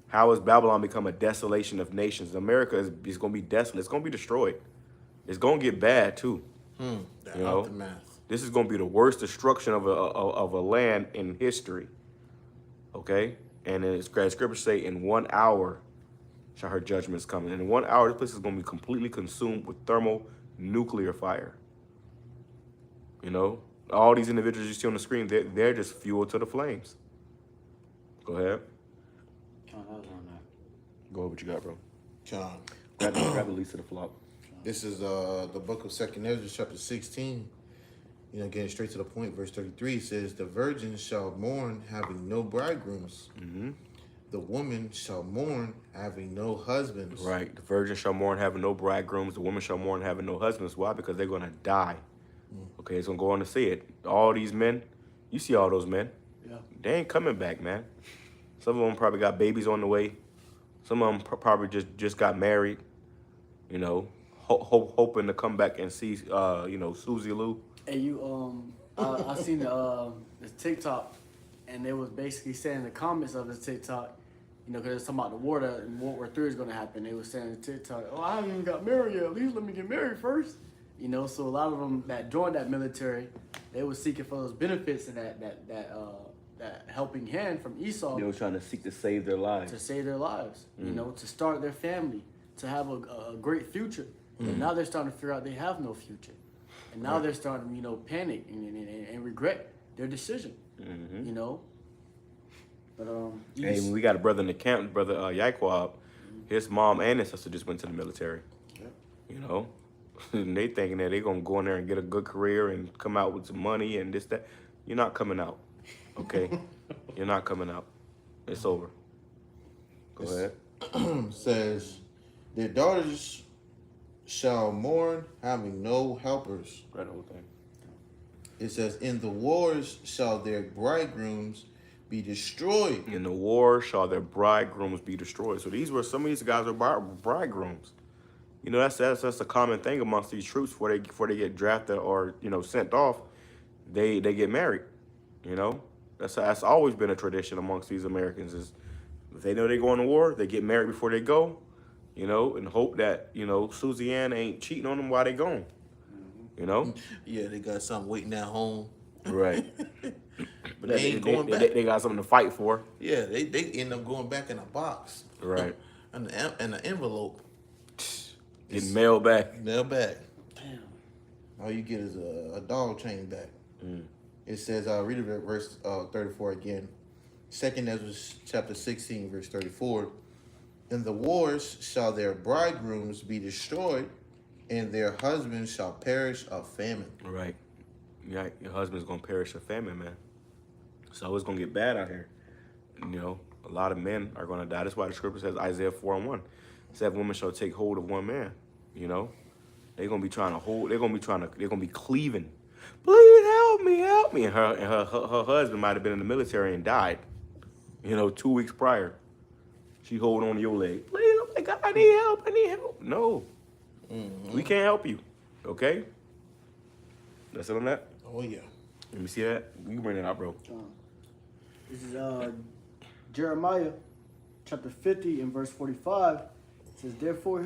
How has Babylon become a desolation of nations? America is going to be desolate. It's going to be destroyed. It's going to get bad too. The You know? aftermath. This is going to be the worst destruction of a land in history. Okay? And as scripture say, in 1 hour shall her judgments come. And in 1 hour, this place is going to be completely consumed with thermonuclear fire. You know? All these individuals you see on the screen, they're just fuel to the flames. Go ahead. Go ahead, what you got, bro? John. Grab the least of the flock. This is the book of 2 Ezra, chapter 16. You know, getting straight to the point, verse 33 says, the virgins shall mourn, having no bridegrooms. The woman shall mourn, having no husbands. Right. The virgin shall mourn, having no bridegrooms. The woman shall mourn, having no husbands. Why? Because they're going to die. Okay, it's going to go on to say it. All these men, you see all those men. Yeah. They ain't coming back, man. Some of them probably got babies on the way. Some of them probably just got married, you know, hoping to come back and see, you know, Susie Lou. Hey, I seen the TikTok, and they was basically saying in the comments of the TikTok, you know, because it's talking about the war and World War III is going to happen. They was saying in TikTok, oh, I haven't even got married yet. At least let me get married first. You know, so a lot of them that joined that military, they was seeking for those benefits and that helping hand from Esau. They were trying to seek to save their lives. To save their lives, you know, to start their family, to have a great future. And now they're starting to figure out they have no future. And now they're starting, you know, panic and regret their decision, you know. But hey, when we got a brother in the camp, brother YAHAWAH, his mom and his sister just went to the military. Yep. You know, and they thinking that they're gonna go in there and get a good career and come out with some money and this, that. You're not coming out, okay? You're not coming out. It's over. Go ahead. Says, their daughters shall mourn, having no helpers. Right, the whole thing. It says, in the wars shall their bridegrooms be destroyed. In the war shall their bridegrooms be destroyed. So some of these guys are bridegrooms. You know, that's a common thing amongst these troops before they get drafted or, you know, sent off. They get married. You know, that's always been a tradition amongst these Americans. Is if they know they're going to war, they get married before they go. You know, and hope that, you know, Susie Ann ain't cheating on them while they gone. You know? Yeah, they got something waiting at home. Right. But they ain't going back. They got something to fight for. Yeah, they end up going back in a box. Right. And an envelope. Getting mailed back. Mail back. damn. All you get is a dog chain back. It says, I'll read it at verse 34 again. 2 Ezra chapter 16, verse 34. In the wars shall their bridegrooms be destroyed, and their husbands shall perish of famine. Right. Yeah, your husband's gonna perish of famine, man. So it's gonna get bad out here. You know, a lot of men are gonna die. That's why the scripture says Isaiah 4:1. 7 women shall take hold of one man. You know, they're gonna be trying to hold. They're gonna be cleaving. Please help me. And her husband might have been in the military and died. You know, 2 weeks prior. She hold on to your leg. Please, oh my God, I need help. No, we can't help you. Okay. That's it on that. Oh, yeah. Let me see that. You can bring it out, bro. This is Jeremiah chapter 50 and verse 45. It says, therefore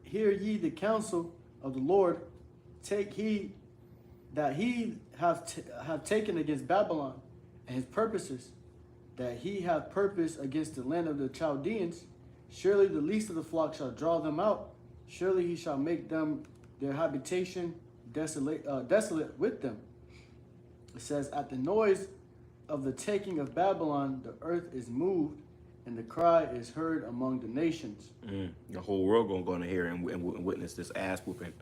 hear ye the counsel of the Lord. Take heed that he have taken against Babylon and his purposes, that he hath purpose against the land of the Chaldeans. Surely the least of the flock shall draw them out. Surely he shall make them their habitation desolate with them. It says, at the noise of the taking of Babylon, the earth is moved, and the cry is heard among the nations. The whole world gonna go in here and witness this ass whooping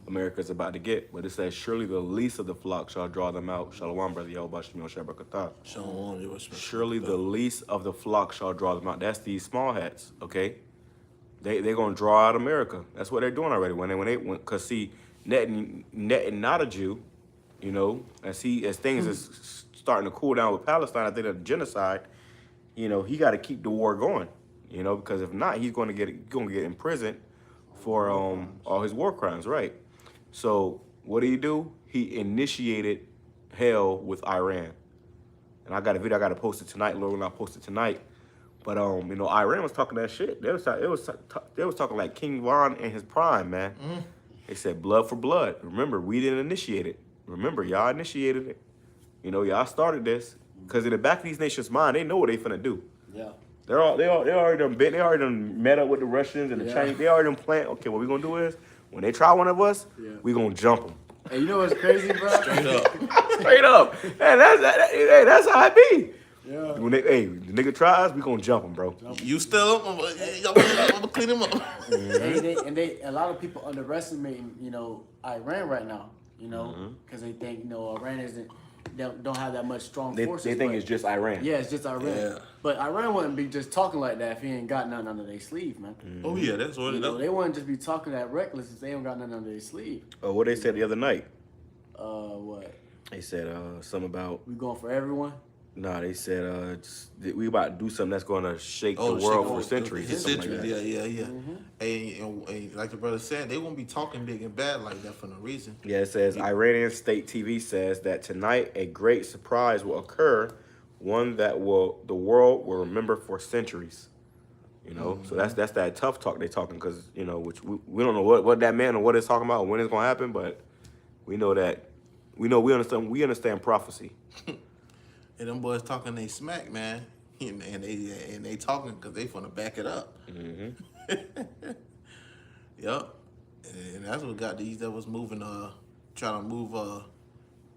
America's about to get. But it says, surely the least of the flock shall draw them out. Shalom, brother YAHAWASHI. Shalom. Surely the least of the flock shall draw them out. That's these small hats, okay? they're gonna draw out America. That's what they're doing already. Cause see, Net not a Jew, you know, as things is starting to cool down with Palestine, I think of genocide, you know, he got to keep the war going, you know, because if not, he's going to get imprisoned for all his war crimes, right? So what do? He initiated hell with Iran, and I got a video I got to post it tonight. Lord, I'll post it tonight. But you know, Iran was talking that shit. They was talking like King Von in his prime, man. They said blood for blood. Remember, we didn't initiate it. Remember, y'all initiated it. You know, y'all started this. Because in the back of these nations' mind, they know what they finna do. Yeah. They already done met up with the Russians and the Chinese. They already done planned. Okay, what we gonna do is when they try one of us, we gonna jump them. Hey, you know what's crazy, bro? Straight up. Straight up. Hey, that's how it be. Yeah. When the nigga tries, we gonna jump him, bro. You still up? I'm gonna clean him up. And a lot of people underestimating, you know, Iran right now, you know, because they think, you know, Iran don't have that much strong forces. They think it's just Iran. Yeah, it's just Iran. Yeah. But Iran wouldn't be just talking like that if he ain't got nothing under their sleeve, man. Oh yeah, that's what You it know, is. they wouldn't just be talking that reckless if they don't got nothing under their sleeve. Oh, what they said the other night? What? They said something about. We going for everyone? Nah, they said we about to do something that's gonna shake the world for centuries. Or something like that. Yeah. And like the brother said, they won't be talking big and bad like that for no reason. Yeah, it says Iranian state TV says that tonight a great surprise will occur, one that the world will remember for centuries. You know, so that's that tough talk they talking, because you know, which we don't know what that man or what it's talking about or when it's gonna happen, but we know that we understand prophecy. And them boys talking they smack, man, and they talking because they finna back it up. Yup, and that's what got these devils moving. Trying to move.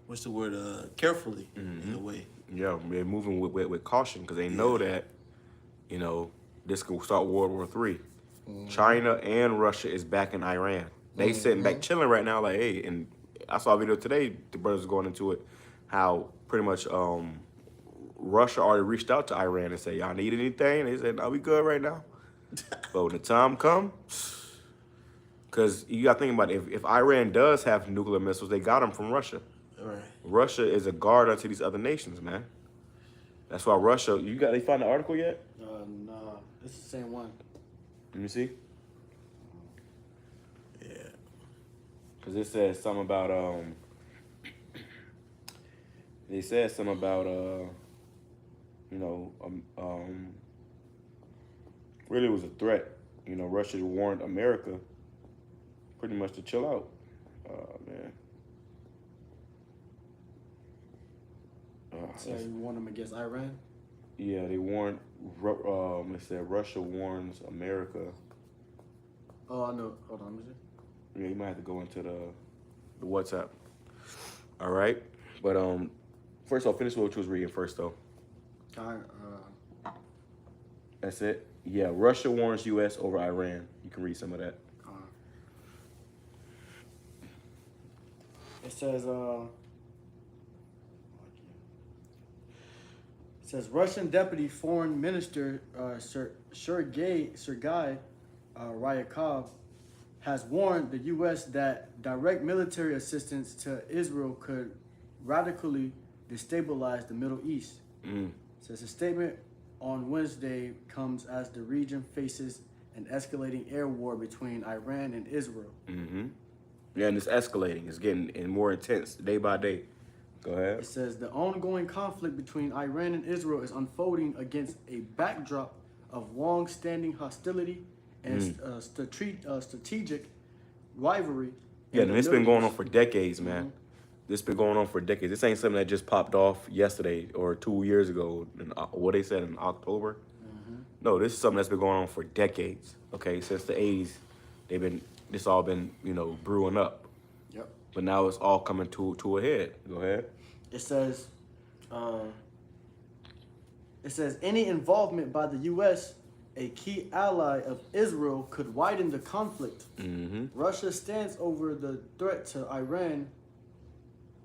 What's the word? Carefully in a way. Yeah, they're moving with caution because they know that, you know, this could start World War III. China and Russia is back in Iran. They sitting back chilling right now, like, hey. And I saw a video today. The brothers going into it, how pretty much Russia already reached out to Iran and said, y'all need anything? They said, no, we good right now. But when the time come, because you got to think about it, if Iran does have nuclear missiles, they got them from Russia. Right. Russia is a guard unto these other nations, man. That's why Russia, they found the article yet? No, it's the same one. Let me see. Yeah. Because it says something about, they said something about, you know, really it was a threat. You know, Russia warned America pretty much to chill out. Man. So you warn them against Iran? Yeah, they warned, it said Russia warns America. Oh, I know. Hold on, Yeah, you might have to go into the WhatsApp. All right. But first off, finish what you was reading first, though. That's it? Yeah, Russia warns U.S. over Iran. You can read some of that. It says Russian Deputy Foreign Minister Sergei Ryakov has warned the U.S. that direct military assistance to Israel could radically destabilize the Middle East. Says a statement on Wednesday comes as the region faces an escalating air war between Iran and Israel. Yeah, and it's escalating. It's getting more intense day by day. Go ahead. It says the ongoing conflict between Iran and Israel is unfolding against a backdrop of long-standing hostility and strategic rivalry. Yeah, and it's been going on for decades, man. This been going on for decades. This ain't something that just popped off yesterday or 2 years ago. What they said in October. No, this is something that's been going on for decades. Okay, since the 80s, this all been, you know, brewing up. Yep. But now it's all coming to a head. Go ahead. It says any involvement by the U.S., a key ally of Israel, could widen the conflict. Russia stands over the threat to Iran.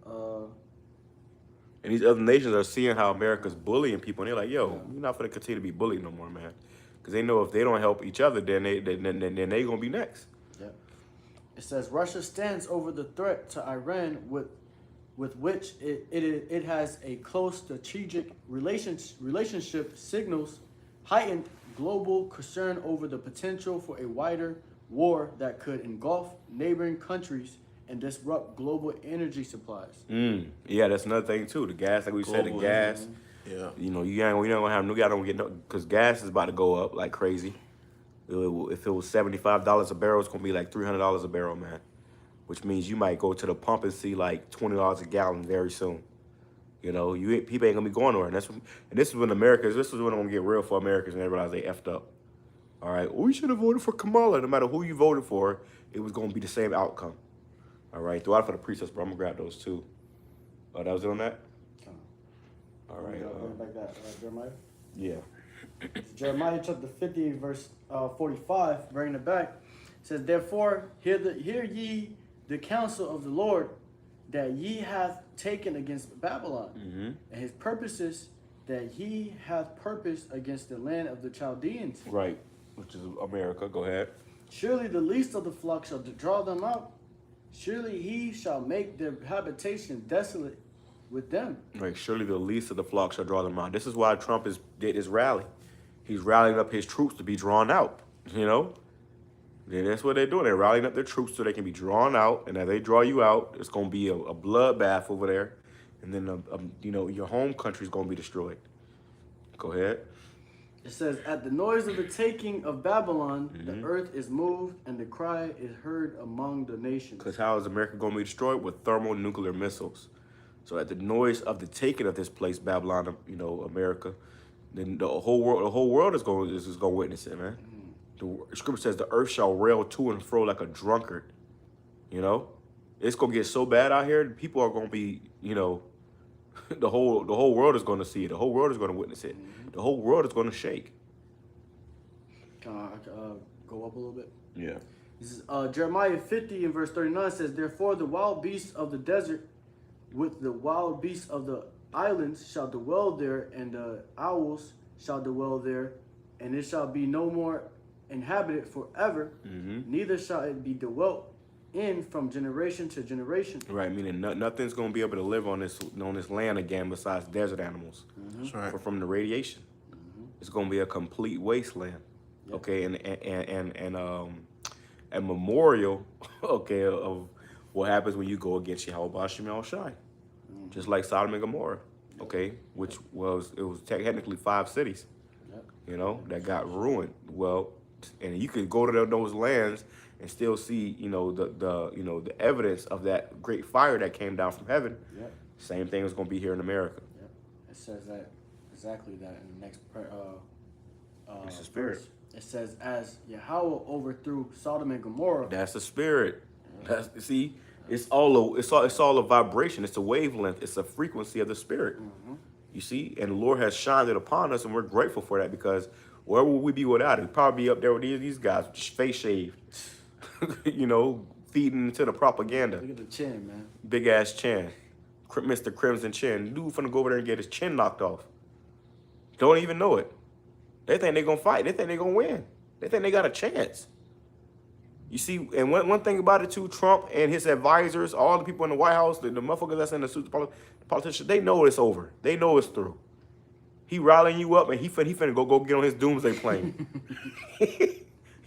And these other nations are seeing how America's bullying people, and they're like, yo, you're not going to continue to be bullied no more, man. because they know if they don't help each other, then they gonna be next. Yep. It says Russia stands over the threat to Iran with which it has a close strategic relationship, signals heightened global concern over the potential for a wider war that could engulf neighboring countries and disrupt global energy supplies. Yeah, that's another thing too. The gas, like we said, the Global gas. Yeah. You know, we not gonna have no. Y'all don't get no, because gas is about to go up like crazy. If it was $75 a barrel, it's gonna be like $300 a barrel, man. Which means you might go to the pump and see like $20 a gallon very soon. You know, people ain't gonna be going nowhere. And this is when Americans. This is when I'm gonna get real for Americans and they realize they effed up. All right, we should have voted for Kamala. No matter who you voted for, it was gonna be the same outcome. All right, throw out for the precepts, bro. I'm gonna grab those too. Oh, that was it on that. All right. Like that, Jeremiah. Yeah. Jeremiah chapter 50, verse 45, bringing it back, says, "Therefore, hear ye the counsel of the Lord, that ye hath taken against Babylon, and his purposes that he hath purposed against the land of the Chaldeans. Right, which is America. Go ahead. Surely the least of the flock shall draw them out. Surely he shall make their habitation desolate with them." Right, surely the least of the flock shall draw them out. This is why Trump did his rally. He's rallying up his troops to be drawn out. You know, and that's what they're doing. They're rallying up their troops so they can be drawn out. And as they draw you out, it's going to be a bloodbath over there. And then, you know, your home country is going to be destroyed. Go ahead. It says, "At the noise of the taking of Babylon, the earth is moved, and the cry is heard among the nations." Because how is America going to be destroyed? With thermonuclear missiles. So at the noise of the taking of this place, Babylon, you know, America, then the whole world is going to witness it, man. The scripture says the earth shall rail to and fro like a drunkard. You know, it's going to get so bad out here. People are going to be, you know, the whole world is going to see it. The whole world is going to witness it. The whole world is going to shake. Can I go up a little bit? Yeah. This is Jeremiah 50 and verse 39 says, "Therefore the wild beasts of the desert with the wild beasts of the islands shall dwell there, and the owls shall dwell there, and it shall be no more inhabited forever, neither shall it be dwelt in from generation to generation." Right, meaning nothing's going to be able to live on this land again besides desert animals. That's right. From the radiation. It's going to be a complete wasteland. Yep. Okay, and a memorial, okay, of what happens when you go against YAHAWASHI. Just like Sodom and Gomorrah, okay, which was technically 5 cities, you know, that got ruined. Well, and you could go to those lands and still see, you know, the evidence of that great fire that came down from heaven. Yep. Same thing is going to be here in America. Yep. It says that exactly that in the next It's the spirit. verse. It says, "As Yahweh overthrew Sodom and Gomorrah." That's the spirit. See, it's all a vibration. It's a wavelength. It's a frequency of the spirit. You see, and the Lord has shined it upon us, and we're grateful for that, because where would we be without it? We'd probably be up there with these guys, face shaved, you know, feeding into the propaganda. Look at the chin, man. Big ass chin, Mr. Crimson Chin. Dude finna go over there and get his chin knocked off. Don't even know it. They think they're gonna fight. They think they're gonna win. They think they got a chance. You see, and one thing about it too, Trump and his advisors, all the people in the White House, the motherfuckers that's in the suits, the politicians, they know it's over. They know it's through. He rallying you up, and he finna go get on his doomsday plane.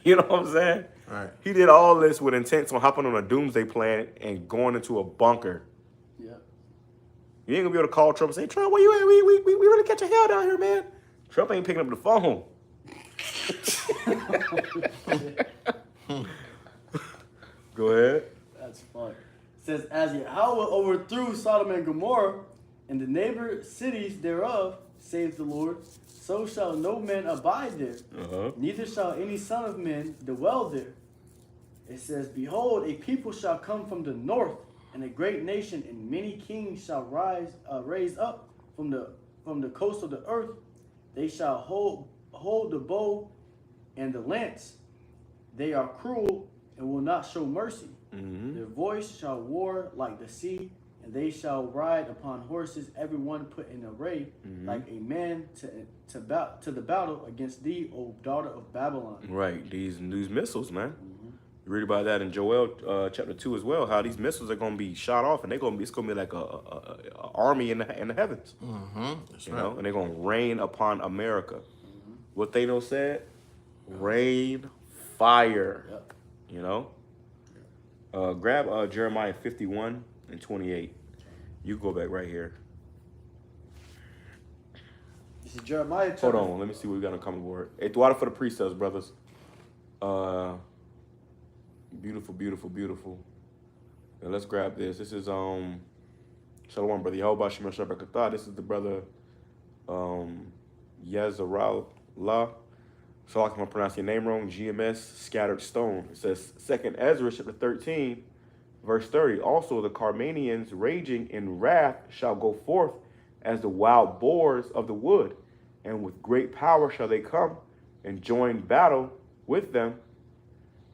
You know what I'm saying? Right. He did all this with intents on hopping on a doomsday plane and going into a bunker. Yeah. You ain't gonna be able to call Trump and say, "Trump, where you at? We really catching hell down here, man." Trump ain't picking up the phone. Go ahead. That's fun. It says, "As Yahweh overthrew Sodom and Gomorrah and the neighbor cities thereof, saith the Lord, so shall no man abide there, neither shall any son of man dwell there." It says, "Behold, a people shall come from the north, and a great nation, and many kings shall raise up from the coast of the earth. They shall hold the bow and the lance. They are cruel and will not show mercy. Their voice shall roar like the sea, and they shall ride upon horses, every one put in array, like a man to the battle against thee, O daughter of Babylon. Right, these missiles, man. You read about that in Joel chapter 2 as well. How these missiles are going to be shot off, and it's going to be like a army in the heavens. That's You right. know, and they're going to rain upon America. What Thanos said, rain, fire. Yep. You know, grab Jeremiah 51 and 28. You go back right here. This is Jeremiah. Hold on, let me see what we got on common board. Hey, water for the precepts, brothers. Beautiful, beautiful, beautiful. Now let's grab this. This is Shalom, brother YAHAWASHI. This is the brother Yazarallah. So I'm gonna pronounce your name wrong. GMS Scattered Stone. It says 2nd Ezra chapter 13, verse 30. Also the Carmanians raging in wrath shall go forth as the wild boars of the wood, and with great power shall they come and join battle with them,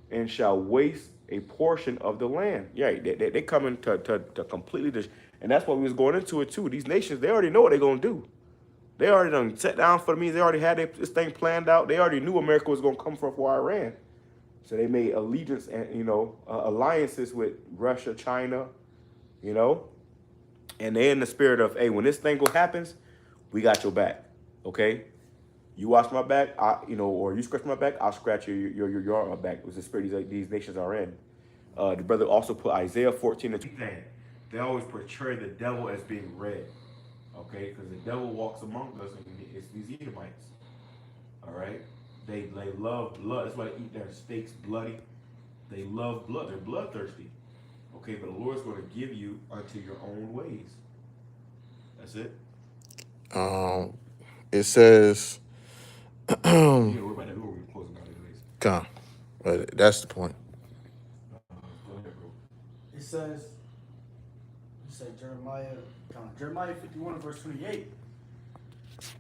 and shall waste a portion of the land. Yeah, they coming to completely and that's what we was going into it too. These nations, they already know what they're gonna do. They already done sat down for me. They already had this thing planned out. They already knew America was gonna come for Iran. So they made allegiance and alliances with Russia, China, and they're in the spirit of, hey, when this thing happens, we got your back, okay? You watch my back, or you scratch my back, I'll scratch your back. It was the spirit these nations are in. The brother also put Isaiah 14 and 2. They always portray the devil as being red, okay? Because the devil walks among us, and it's these Edomites, all right? They love blood. That's why they eat their steaks bloody. They love blood. They're bloodthirsty, okay? But the Lord's going to give you unto your own ways. That's it. It says, Yeah, we're about to we're closing out anyways. come, but that's the point. Go ahead, bro. It says, Jeremiah 51 verse 28.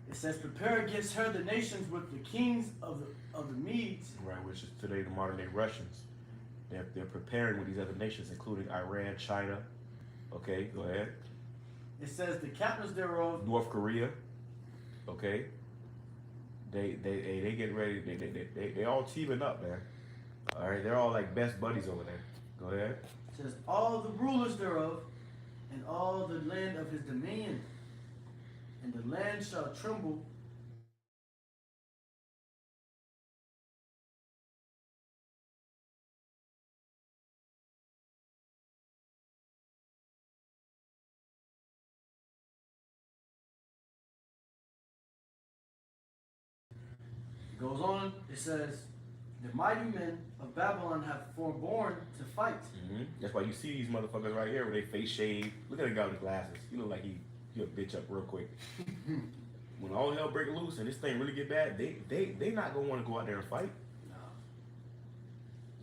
It says, prepare against her the nations with the kings of the Medes. Right, which is today the modern day Russians. They're preparing with these other nations, including Iran, China. Okay, go ahead. It says the captains thereof. North Korea. Okay. They getting ready. They all teaming up, man. All right, they're all like best buddies over there. Go ahead. It says all the rulers thereof, and all the land of his dominion, and the land shall tremble. It goes on. It says, the mighty men of Babylon have forborne to fight. That's why you see these motherfuckers right here with their face shaved. Look at the guy with the glasses. You look like he a bitch up real quick. When all hell break loose and this thing really get bad, they not gonna want to go out there and fight. No.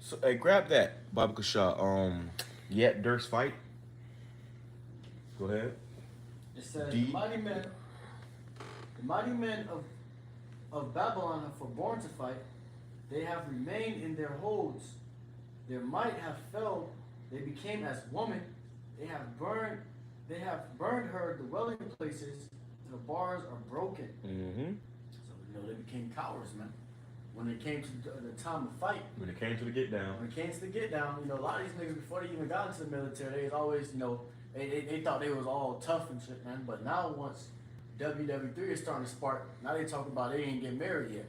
So hey, grab that, Baba Kasha. Yet Durst fight. Go ahead. It says the mighty men of Babylon have forborne to fight. They have remained in their holds. Their might have fell. They became as woman. They have burned her dwelling places. The bars are broken. So they became cowards, man. When it came to the time of fight. When it came to the get down. When it came to the get down, a lot of these niggas before they even got into the military, they was always, they thought they was all tough and shit, man. But now once WW3 is starting to spark, now they talk about they ain't getting married yet.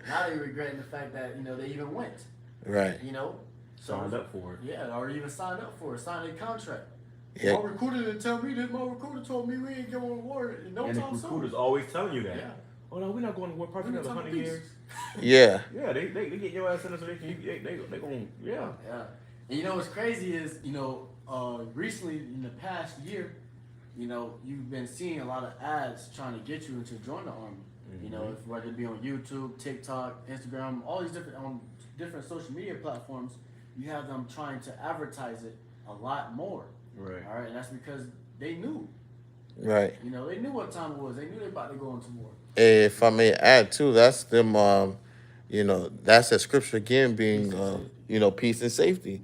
Now they regretting the fact that, they even went. Right. Signed up for it. Yeah, or even signed up for it, signed a contract. Yeah. My recruiter didn't tell me this. My recruiter told me we ain't going to war in no And the time soon. recruiter's always telling you that. Yeah. Oh no, we're not going to war probably We're another talking 100 peace. years. Yeah. Yeah, they get your ass in there so they going, yeah. Yeah. And what's crazy is, recently in the past year, you've been seeing a lot of ads trying to get you to join the army. Whether it be on YouTube, TikTok, Instagram, all these different social media platforms, you have them trying to advertise it a lot more. Right. All right, and that's because they knew. Right. They knew what time it was. They knew they about to go into war. If I may add too, that's them. That's that scripture again being, peace and safety.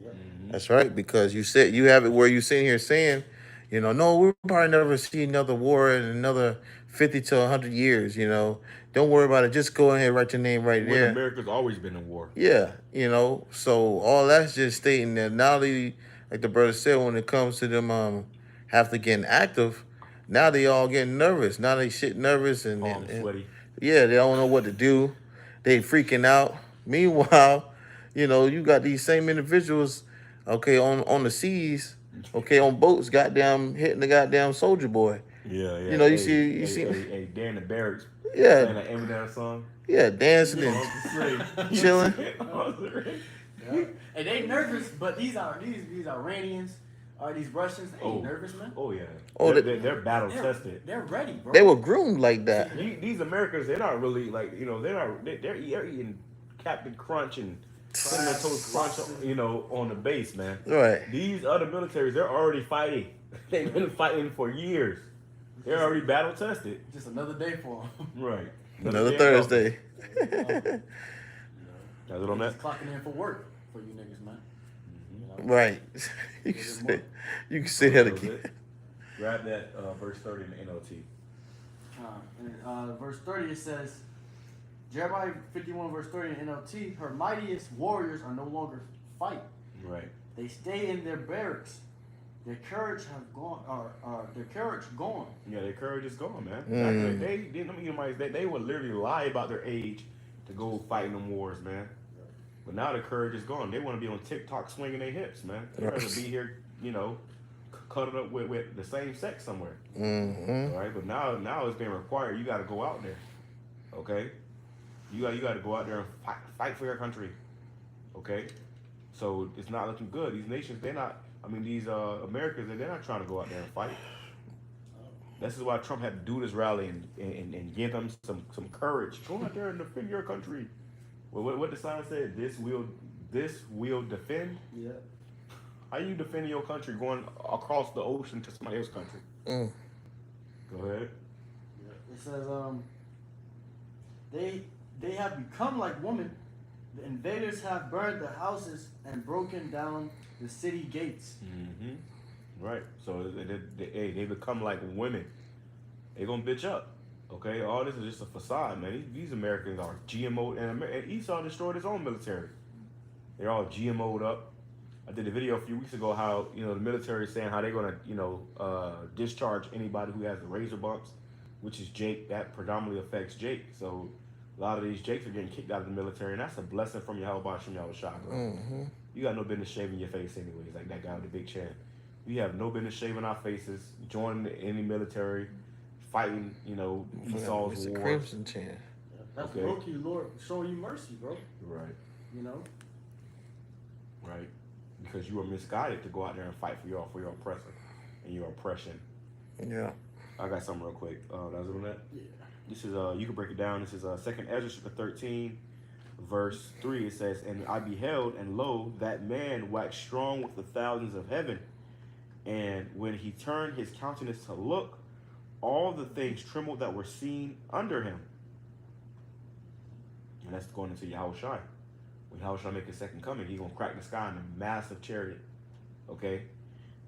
That's right, because you said you have it where you sitting here saying, You know, no, we'll probably never see another war in another 50 to 100 years. You know, don't worry about it. Just go ahead and write your name right When there. America's always been in war. Yeah, you know, so all that's just stating that now they, like the brother said, when it comes to them have to get active, now they all getting nervous. Now they shit nervous Palms sweaty. yeah, they don't know what to do. They freaking out. Meanwhile, you know, you got these same individuals, okay, on the seas, okay, on boats, goddamn hitting the goddamn soldier boy. Yeah, yeah. You know, you Hey, see, hey, Dan the Barracks yeah, playing that Eminem song. yeah, dancing and chilling. Yeah. And they nervous, but these Iranians or these Russians, they ain't nervous, man. Oh yeah. Oh, they're battle tested. They're ready, bro. They were groomed like that. These Americans, they're not really like, you know, they're eating Captain Crunch and Cinnamon Toast Crunch, you know, on the base, man. Right. These other militaries, they're already fighting. They've been fighting for years. They're already battle tested. Just another day for them. Right. Another Thursday. That's it on that. Just clocking in for work for you niggas, man. Right. You can say that again. Grab that verse 30 in the NLT. Verse 30 it says, Jeremiah 51 verse 30 in NLT, her mightiest warriors are no longer fight. Right. They stay in their barracks. Their courage have gone. Their courage gone. Yeah, their courage is gone, man. They would literally lie about their age to go fight in them wars, man. But now the courage is gone. They want to be on TikTok swinging their hips, man. They'd rather be here, you know, cuddled up with the same sex somewhere. Mm-hmm. All right, but now it's being required. You got to go out there, okay? You got to go out there and fight for your country, okay? So it's not looking good. These nations, these Americans, they're not trying to go out there and fight. This is why Trump had to do this rally and give them some courage. Go out there and defend your country. Well, what the sign said? This will defend. Yeah. How you defending your country going across the ocean to somebody else's country? Mm. Go ahead. It says they have become like women. The invaders have burned the houses and broken down the city gates. Mm-hmm. Right. So they become like women. They gonna bitch up. Okay. All this is just a facade, man. These Americans are GMO, and Esau destroyed his own military. They're all GMO'd up. I did a video a few weeks ago how, you know, the military is saying how they're gonna, you know, discharge anybody who has the razor bumps, which is Jake. That predominantly affects Jake. So a lot of these Jakes are getting kicked out of the military, and that's a blessing from YAHAWASHI, bro. Mm-hmm. You got no business shaving your face anyways, like that guy with the big chin. We have no business shaving our faces, joining any military, fighting, you know, Esau's Mr. war. Crimson Chan. That's Okay. low-key Lord showing you mercy, bro. Right, You know? right. Because you were misguided to go out there and fight for your oppressor and your oppression. Yeah. I got something real quick. That's on that. Yeah. This is you can break it down. This is 2nd Ezra chapter 13, verse 3. It says, "And I beheld, and lo, that man waxed strong with the thousands of heaven. And when he turned his countenance to look, all the things trembled that were seen under him." And that's going into Yahawashi. When Yahawashi make his second coming, he's going to crack the sky in a massive chariot. Okay?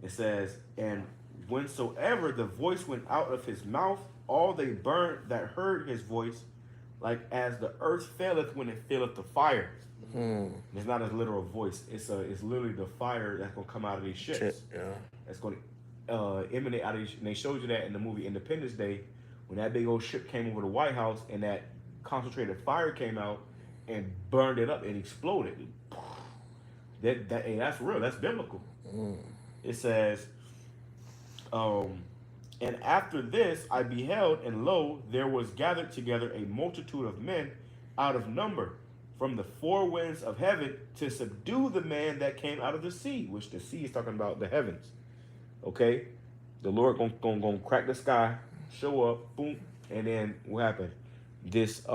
It says, "And whensoever the voice went out of his mouth, all they burned that heard his voice, like as the earth faileth when it filleth the fire." It's not a literal voice. It's literally the fire that's going to come out of these ships. Yeah. That's going to emanate out of these. And they showed you that in the movie Independence Day, when that big old ship came over the White House and that concentrated fire came out and burned it up and exploded. That's real. That's biblical. It says, "And after this I beheld, and lo, there was gathered together a multitude of men out of number from the four winds of heaven to subdue the man that came out of the sea," which the sea is talking about the heavens. Okay? The Lord gonna crack the sky, show up, boom, and then what happened? This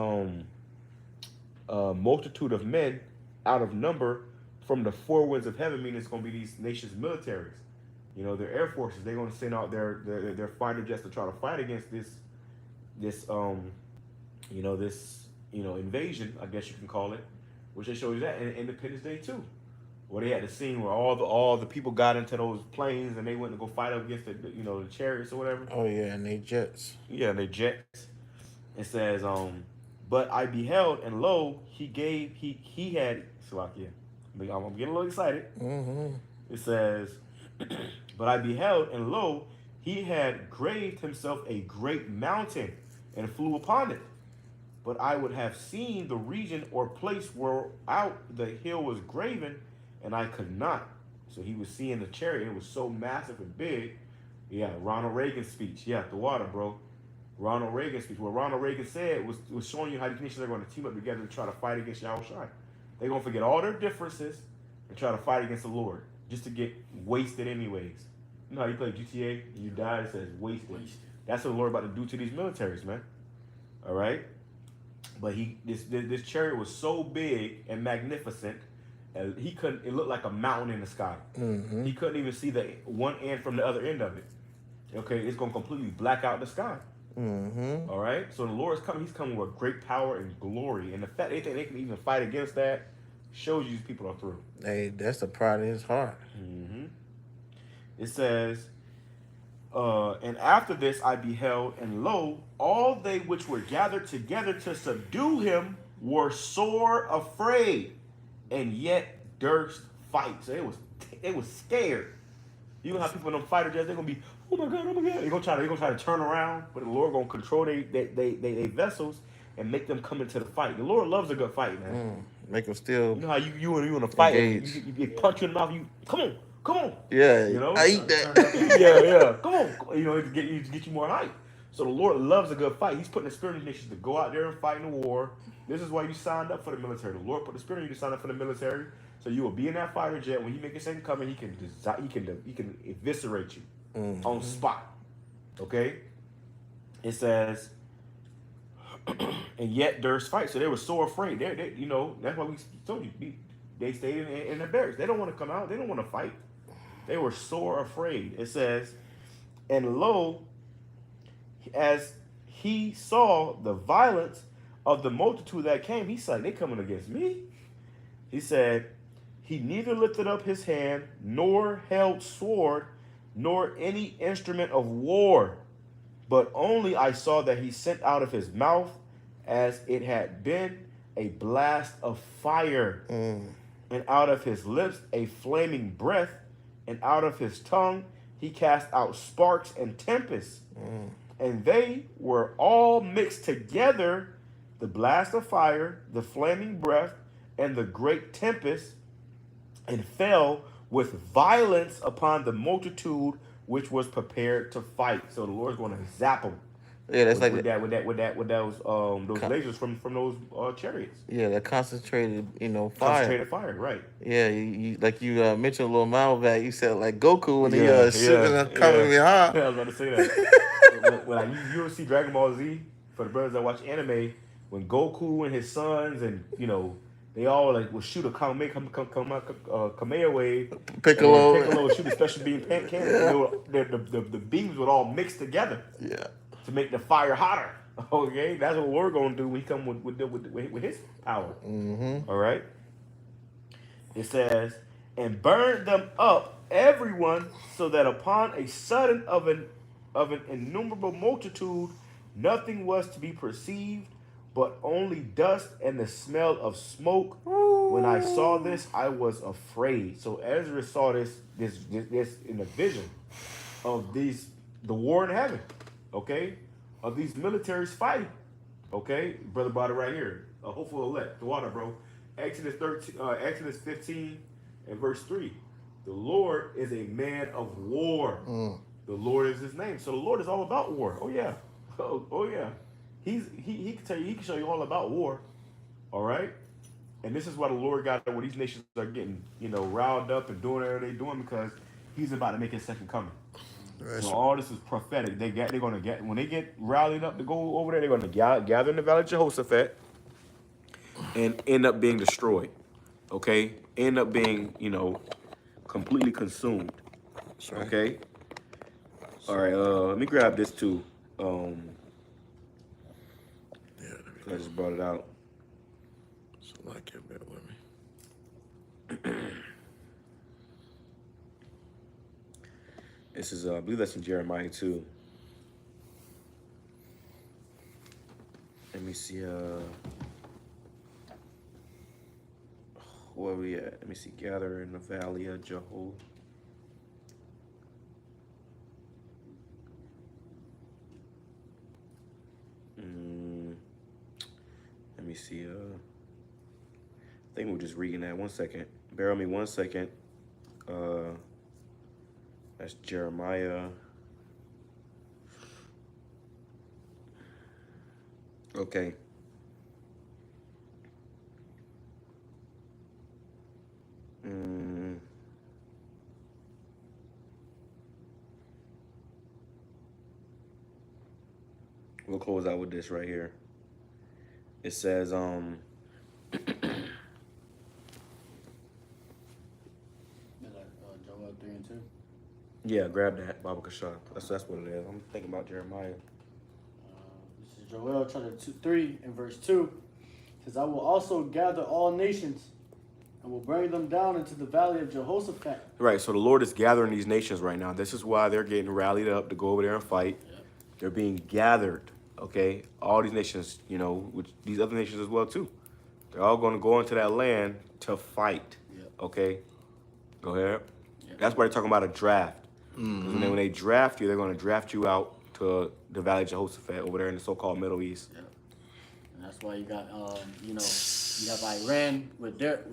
multitude of men out of number from the four winds of heaven, meaning it's gonna be these nations' militaries. You know, their air forces, they're gonna send out their fighter jets to try to fight against this invasion, I guess you can call it, which they show you that in Independence Day too. where they had the scene where all the people got into those planes and they went to go fight up against the the chariots or whatever. Oh yeah, and they jets. Yeah, and they jets. It says, but I beheld, and lo, he had Slovakia. I'm getting a little excited. Mm-hmm. It says, but I beheld, and lo, he had graved himself a great mountain and flew upon it. But I would have seen the region or place where out the hill was graven, and I could not. So he was seeing the chariot. It was so massive and big. Yeah, Ronald Reagan's speech. Yeah, the water, bro. Ronald Reagan's speech. What Ronald Reagan said was showing you how these nations are going to team up together to try to fight against YAHAWASHI. They're going to forget all their differences and try to fight against the Lord just to get wasted anyways. You know how you play GTA and you die, it says wasted. That's what the Lord about to do to these militaries, man. All right? But this chariot was so big and magnificent, he couldn't. It looked like a mountain in the sky. Mm-hmm. He couldn't even see the one end from the other end of it. Okay, it's gonna completely black out the sky. Mm-hmm. All right. So the Lord is coming. He's coming with great power and glory, and the fact they think they can even fight against that shows you these people are through. Hey, that's the pride of his heart. Mm-hmm. It says, and after this I beheld, and lo, all they which were gathered together to subdue him were sore afraid, and yet durst fight. So they was scared. You know how people in them fighter jets, they're gonna be, oh my god, oh my god. They're gonna try to turn around, but the Lord gonna control they vessels and make them come into the fight. The Lord loves a good fight, man. Make them still. You know how you in a fight, and you get punched in the mouth. You come on. Yeah, You know, I eat that. yeah. Come on, you know, to get you more hype. So the Lord loves a good fight. He's putting the spirit in the nations to go out there and fight in the war. This is why you signed up for the military. The Lord put the spirit in you to sign up for the military, so you will be in that fighter jet. When he make a second coming, he can eviscerate you on spot. Okay. It says, and yet durst fight. So they were so afraid. They you know, that's why we told you they stayed in the barracks. They don't want to come out. They don't want to fight. They were sore afraid. It says, and lo, as he saw the violence of the multitude that came, he said, they coming against me. He said, he neither lifted up his hand, nor held sword, nor any instrument of war, but only I saw that he sent out of his mouth, as it had been, a blast of fire, and out of his lips a flaming breath, and out of his tongue he cast out sparks and tempests. And they were all mixed together, the blast of fire, the flaming breath, and the great tempest, and fell with violence upon the multitude which was prepared to fight. So the Lord's going to zap them. Yeah, that's with like those lasers from those chariots. Yeah, that concentrated, fire. Concentrated fire, right? Yeah, you like you mentioned a little while back. You said like Goku when he shooting and Yeah, coming behind. I was about to say that. when you see Dragon Ball Z, for the brothers that watch anime, when Goku and his sons and they all like will shoot a Kamehameha wave. Piccolo would shoot a special beam cannon. The beams would all mix together. Yeah. To make the fire hotter. Okay, that's what we're gonna do when he come with his power. All right. It says, and burned them up everyone, so that upon a sudden of an innumerable multitude, nothing was to be perceived, but only dust and the smell of smoke. When I saw this, I was afraid. So Ezra saw this in a vision of the war in heaven. Okay, of these militaries fighting. Okay, brother brought it right here. Hopeful elect, the water, bro. Exodus 15 and verse 3. The Lord is a man of war. The Lord is his name. So the Lord is all about war. Oh yeah, oh yeah. He can tell you. He can show you all about war. All right. And this is why the Lord got where these nations are getting riled up and doing whatever they're doing, because he's about to make his second coming. So all this is prophetic. They're gonna get when they get rallied up to go over there. They're gonna gather in the valley of Jehoshaphat and end up being destroyed. Okay, end up being completely consumed. Right. Okay. All right. Let me grab this too. I just brought it out. So like it, bear with me. This is, I believe that's in Jeremiah too. Let me see, where we at? Let me see, gather in the valley of Jehovah. Let me see, I think we're just reading that. 1 second. Bear with me 1 second. That's Jeremiah. Okay. We'll close out with this right here. It says, Joel 3 and 2. yeah, grab that, Baba Kasha. That's what it is. I'm thinking about Jeremiah. This is Joel chapter 3 and verse 2. It says, I will also gather all nations and will bring them down into the valley of Jehoshaphat. Right, so the Lord is gathering these nations right now. This is why they're getting rallied up to go over there and fight. Yep. They're being gathered, okay? All these nations, you know, which these other nations as well too. They're all going to go into that land to fight, Yep. okay? Go ahead. Yep. That's why they're talking about a draft. When they draft you, they're going to draft you out to the Valley of Jehoshaphat over there in the so-called Middle East. Yep. And that's why you got, you know, you have Iran with their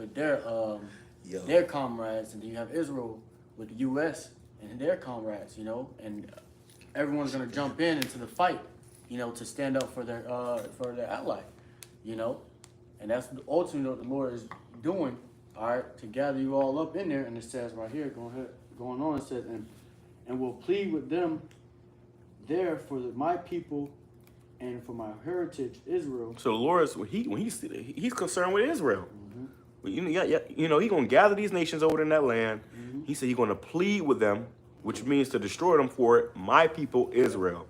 comrades, and then you have Israel with the U.S. and their comrades, you know, and everyone's gonna jump into the fight, you know, to stand up for their ally, you know, and that's ultimately what the Lord is doing, all right, to gather you all up in there. And it says right here, going on, it says, and will plead with them there for my people and for my heritage Israel. So the Lord is he's concerned with Israel. You know, he's gonna gather these nations over in that land. He said he's gonna plead with them, which means to destroy them for it. My people Israel.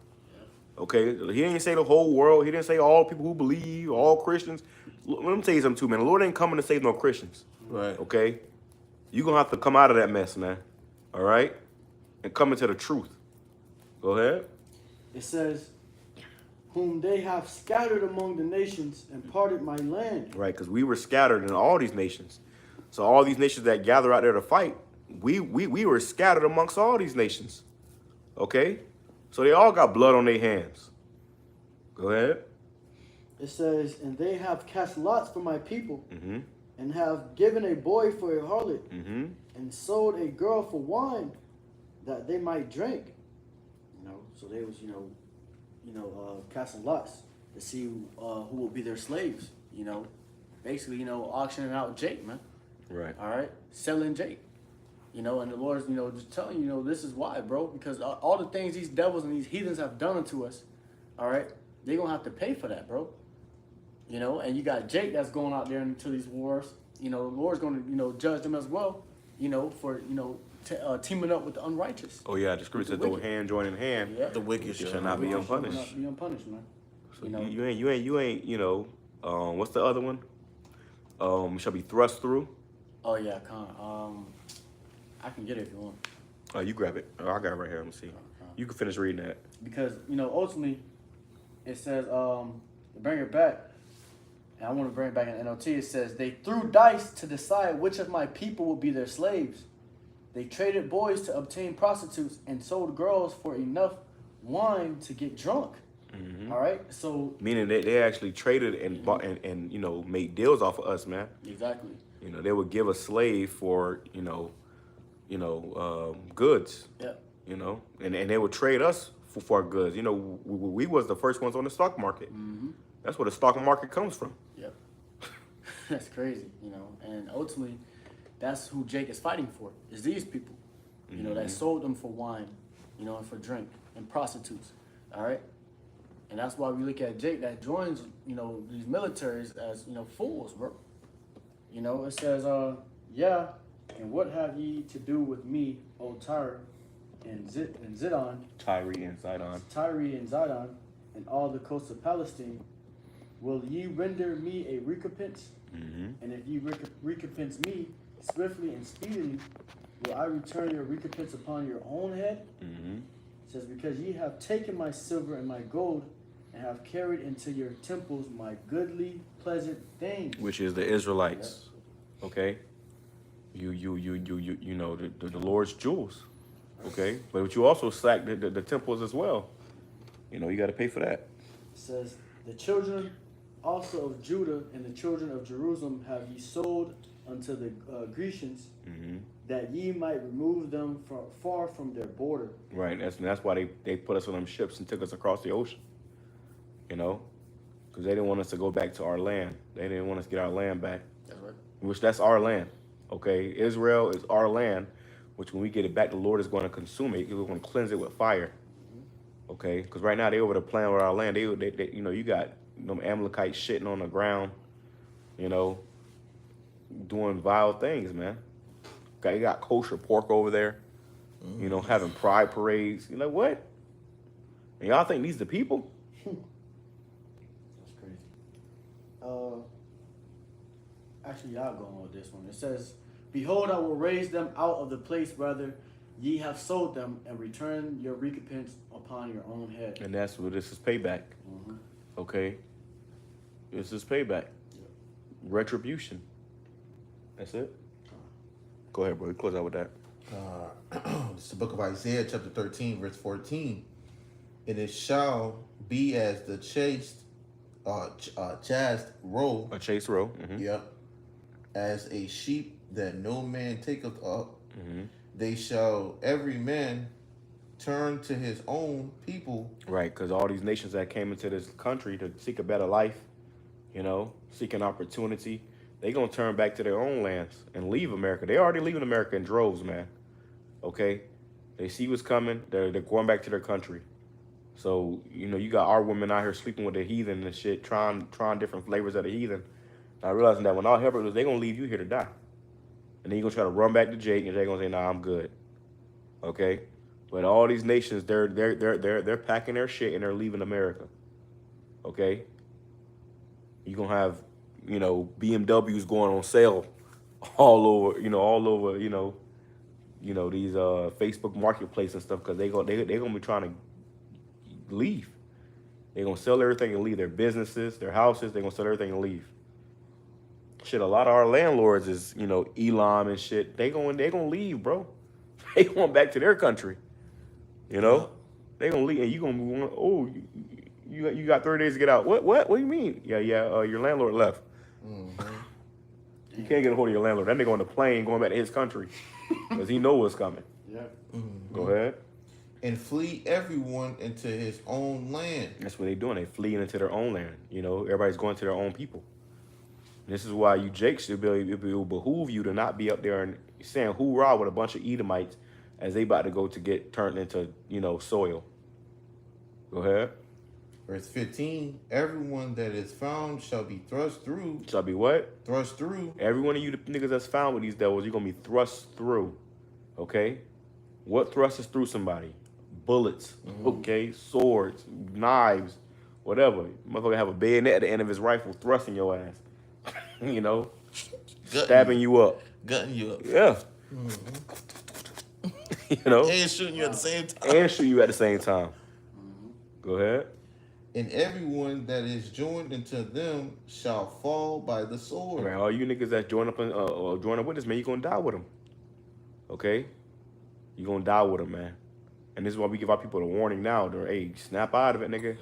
Okay, he didn't say the whole world. He didn't say all people who believe, all Christians. Let me tell you something too, man. The Lord ain't coming to save no Christians. Right. Okay, you're gonna have to come out of that mess, man. All right, and come into the truth. Go ahead. It says, whom they have scattered among the nations and parted my land. Right, because we were scattered in all these nations. So all these nations that gather out there to fight, we were scattered amongst all these nations. Okay? So they all got blood on their hands. Go ahead. It says, and they have cast lots for my people, and have given a boy for a harlot, and sold a girl for wine, that they might drink. You know, so they was, casting lots to see who will be their slaves. You know, basically, you know, auctioning out Jake, man. Right. All right, selling Jake. You know, and the Lord's, you know, just telling you, you know, this is why, bro, because all the things these devils and these heathens have done unto us, all right, they're gonna have to pay for that, bro. You know, and you got Jake that's going out there into these wars. You know, the Lord's gonna, you know, judge them as well. You know, for, you know, teaming up with the unrighteous. Oh yeah, the scripture says, though hand joining hand, Yeah. The wicked shall not be unpunished. Not be unpunished, man. So You know? you ain't, you know, what's the other one? Shall be thrust through. Oh yeah, I can get it if you want. Oh, you grab it. Oh, I got it right here. Let me see. You can finish reading that. Because, you know, ultimately, it says, to bring it back, and I want to bring it back in NLT, it says, they threw dice to decide which of my people will be their slaves. They traded boys to obtain prostitutes and sold girls for enough wine to get drunk. All right? So, Meaning they actually traded and bought and you know, made deals off of us, man. exactly. You know, they would give a slave for, goods. Yeah. You know, and they would trade us for our goods. You know, we was the first ones on the stock market. That's where the stock market comes from. Yep. That's crazy, you know. And ultimately, that's who Jake is fighting for, is these people, you know, that sold them for wine, you know, and for drink and prostitutes, all right? And that's why we look at Jake that joins, you know, these militaries as, you know, fools, bro. You know, it says, yeah, and what have ye to do with me, O Tyre and Zidon, Tyre and Sidon. Tyre and Zidon, and all the coasts of Palestine? Will ye render me a recompense? And if ye recompense me swiftly and speedily, will I return your recompense upon your own head? Mm-hmm. It says, because ye have taken my silver and my gold, and have carried into your temples my goodly, pleasant things. Which is the Israelites. Okay? You know, the Lord's jewels. Okay? But you also sacked the temples as well. You know, you got to pay for that. It says, the children also of Judah and the children of Jerusalem have ye sold unto the Grecians, that ye might remove them far from their border. Right. That's why they put us on them ships and took us across the ocean. You know? Because they didn't want us to go back to our land. They didn't want us to get our land back. That's right. Which that's our land. Okay? Israel is our land, which when we get it back, the Lord is going to consume it. He's going to cleanse it with fire. Okay? Because right now they over there playing with our land. They you know, you got them Amalekites shitting on the ground, you know, doing vile things, man. You got kosher pork over there, you know, having pride parades. You're like, what? And y'all think these the people? That's crazy. Actually, y'all go on with this one. It says, behold, I will raise them out of the place whether ye have sold them, and return your recompense upon your own head. And that's what this is payback. Okay? This is payback. Retribution. That's it. Go ahead, bro. Close out with that. It's the book of Isaiah, chapter 13, verse 14. And it shall be as the chased roe. A chase row. Yep. As a sheep that no man taketh up. They shall every man turn to his own people. Right, because all these nations that came into this country to seek a better life, you know, seek an opportunity, they going to turn back to their own lands and leave America. They already leaving America in droves, man. Okay? They see what's coming. They're going back to their country. So, you know, you got our women out here sleeping with the heathen and shit, trying different flavors of the heathen. Not realizing that when all hell breaks loose, they're going to leave you here to die. And then you're going to try to run back to Jake, and Jake going to say, nah, I'm good. Okay? But all these nations, they're packing their shit and they're leaving America. Okay? You're going to have, you know, BMWs going on sale all over, you know, these Facebook marketplace and stuff, because they're going to be trying to leave. They're going to sell everything and leave their businesses, their houses. They're going to sell everything and leave. Shit, a lot of our landlords is, you know, Elam and shit. They going to leave, bro. They going back to their country. You know? They going to leave, and you going to be, oh, you got 30 days to get out. What do you mean? Yeah, your landlord left. You can't get a hold of your landlord. That nigga on the plane going back to his country because he know what's coming. Yeah. Go ahead. And flee everyone into his own land. That's what they doing. They fleeing into their own land. You know, everybody's going to their own people. This is why you Jake should be, it will behoove you to not be up there and saying hoorah with a bunch of Edomites as they about to go to get turned into, you know, soil. Go ahead. Verse 15, everyone that is found shall be thrust through. Shall be what? Thrust through. Every one of you niggas that's found with these devils, you're going to be thrust through. Okay? What thrusts through somebody? Bullets. Okay? Swords. Knives. Whatever. Motherfucker have a bayonet at the end of his rifle thrusting your ass. You know? Stabbing you up. Gutting you up. Yeah. You know? And shooting you at the same time. And shoot you at the same time. Go ahead. And everyone that is joined into them shall fall by the sword. Right, all you niggas that join up with us, man, you're going to die with them. Okay? You're going to die with them, man. And this is why we give our people the warning now. They're, hey, snap out of it, nigga.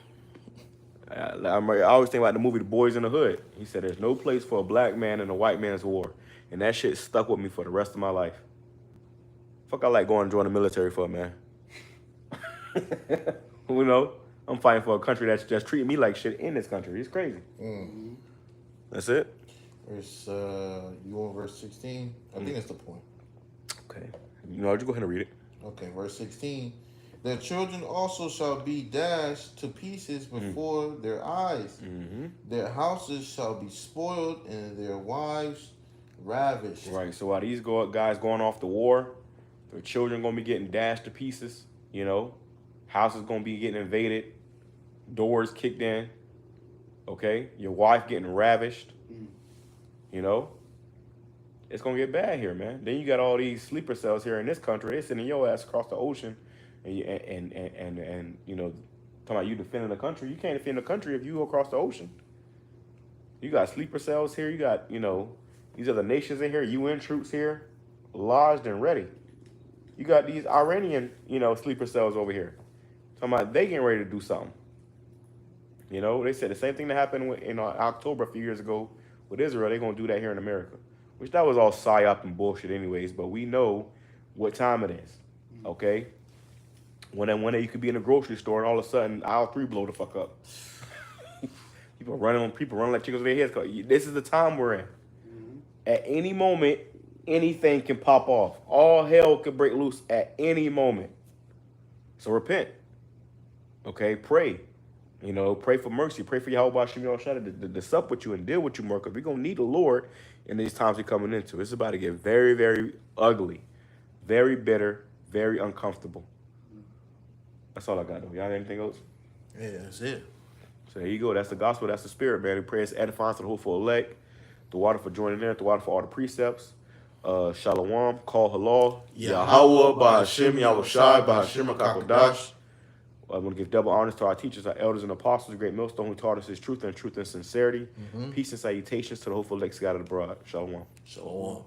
I always think about the movie The Boys in the Hood. He said there's no place for a black man in a white man's war. And that shit stuck with me for the rest of my life. Fuck I like going to join the military for, man. You know? I'm fighting for a country that's just treating me like shit in this country. It's crazy. That's it? Verse, you want verse 16? I think that's the point. Okay. You know, just go ahead and read it. Okay, verse 16. Their children also shall be dashed to pieces before their eyes. Their houses shall be spoiled and their wives ravished. Right. So while these guys going off to war, their children going to be getting dashed to pieces, you know. Houses going to be getting invaded. Doors kicked in. Okay. Your wife getting ravished. You know. it's gonna get bad here, man. Then you got all these sleeper cells here in this country. They're sending your ass across the ocean, and you know, talking about you defending the country. You can't defend the country if you go across the ocean. You got sleeper cells here. You got, you know, these other nations in here. UN troops here, lodged and ready. You got these Iranian, you know, sleeper cells over here. Talking about they getting ready to do something. You know, they said the same thing that happened in October a few years ago with Israel. They're gonna do that here in America, which that was all psyop and bullshit, anyways. But we know what time it is. Okay. One day you could be in a grocery store and all of a sudden aisle 3 blow the fuck up. People running like chickens with their heads cut. This is the time we're in. At any moment, anything can pop off. All hell could break loose at any moment. So repent. Okay, pray. You know, pray for mercy. Pray for YAHAWASHI to sup with you and deal with you more, because we're going to need the Lord in these times we're coming into. It's about to get very, very ugly, very bitter, very uncomfortable. That's all I got, though. Y'all got anything else? Yeah, that's it. So there you go. That's the gospel. That's the spirit, man. We pray it's edifying to the hopeful elect. The water for joining in. The water for all the precepts. Shalom. Call halal. Yahawah, BAHASHAM, Yahawashi, BAHASHAM, QADASH. I want to give double honors to our teachers, our elders and apostles, great millstone who taught us his truth and sincerity. Peace and salutations to the hopeful elect scattered abroad. Shalom. Shalom.